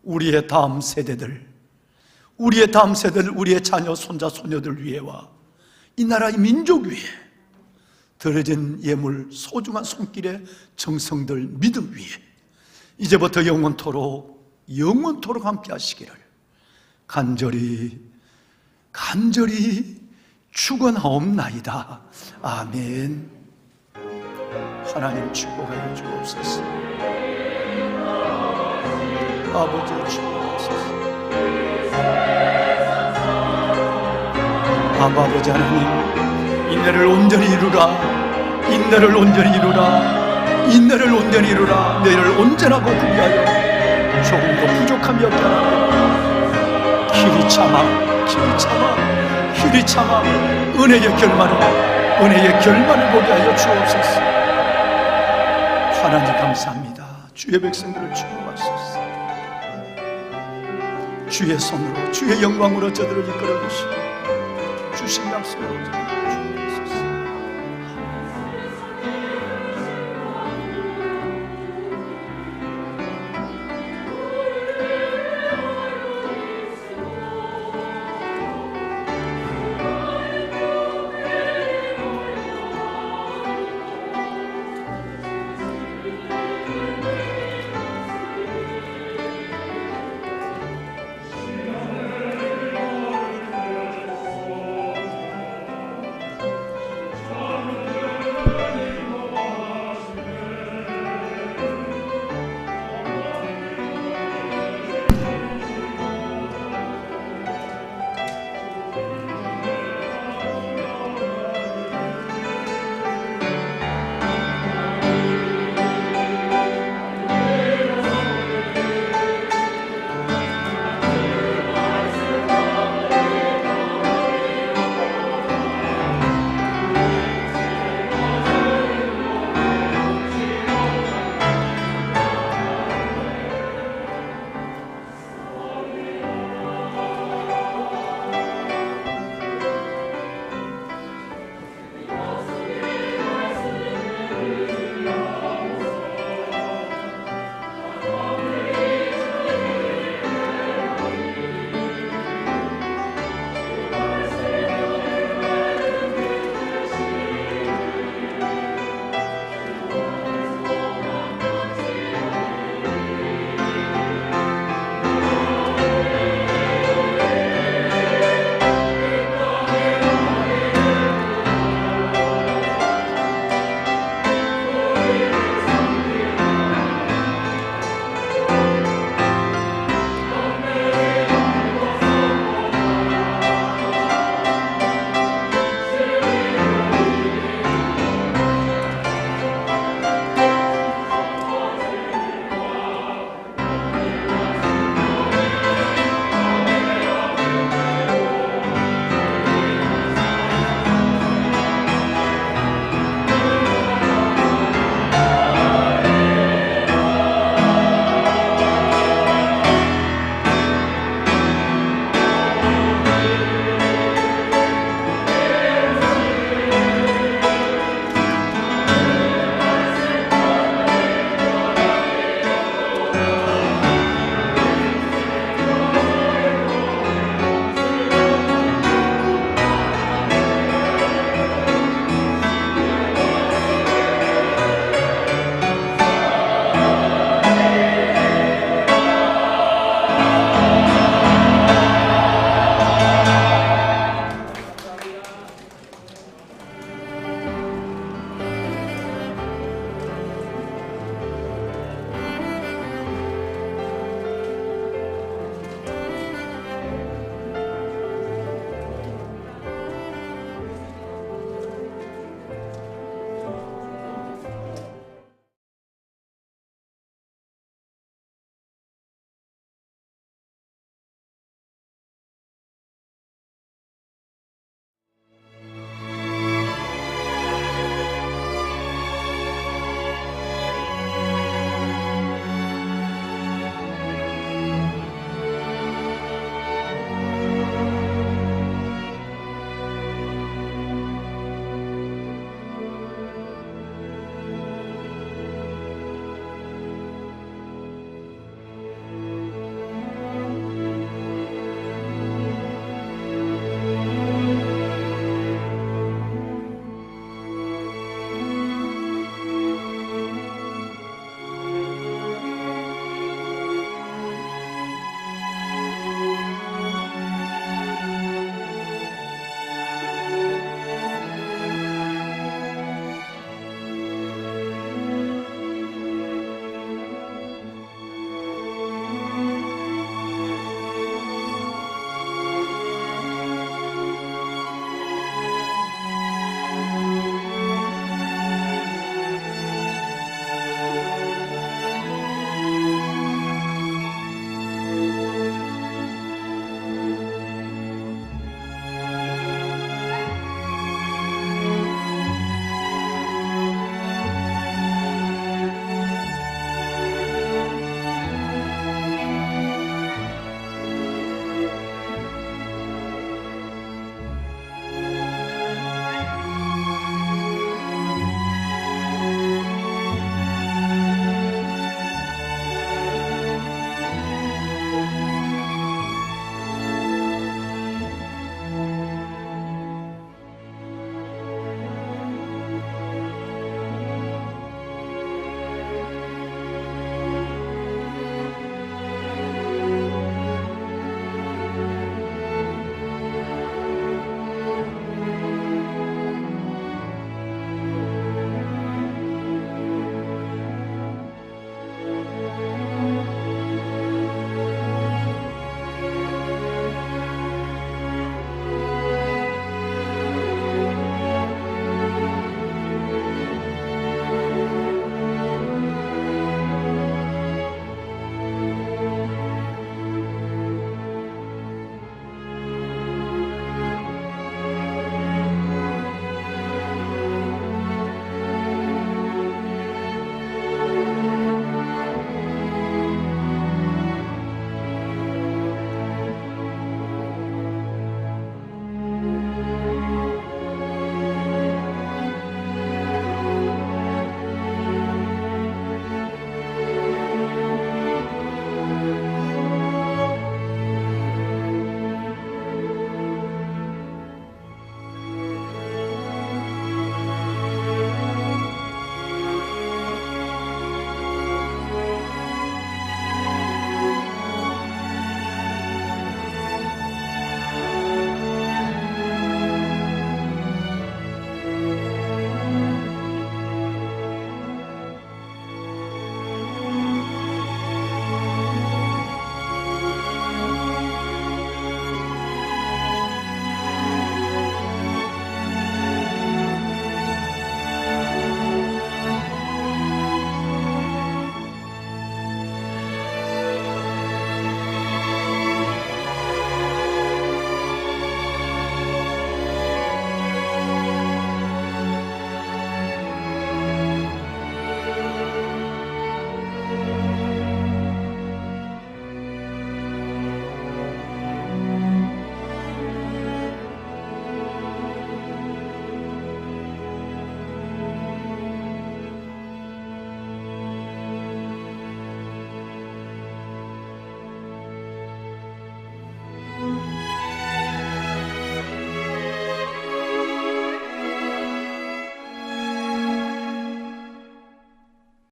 우리의 다음 세대들, 우리의 자녀 손자 소녀들 위에와 이 나라의 민족 위에 들어진 예물, 소중한 손길의 정성들 믿음 위에 이제부터 영원토록 함께 하시기를 간절히 축원하옵나이다. 아멘. 하나님 축복하여 주옵소서. 아버지 축복하소서. 아버지 하나님, 인내를 온전히 이루라. 인내를 온전히 이루라. 너희를 온전하고 구비하여 조금도 부족함이 없게 하라. 길이 참아 은혜의 결말을 보게 하여 주옵소서. 하나님 감사합니다. 주의 백성들을 축복하소서. 주의 손으로 주의 영광으로 저들을 이끌어 주시고 주신 약속으로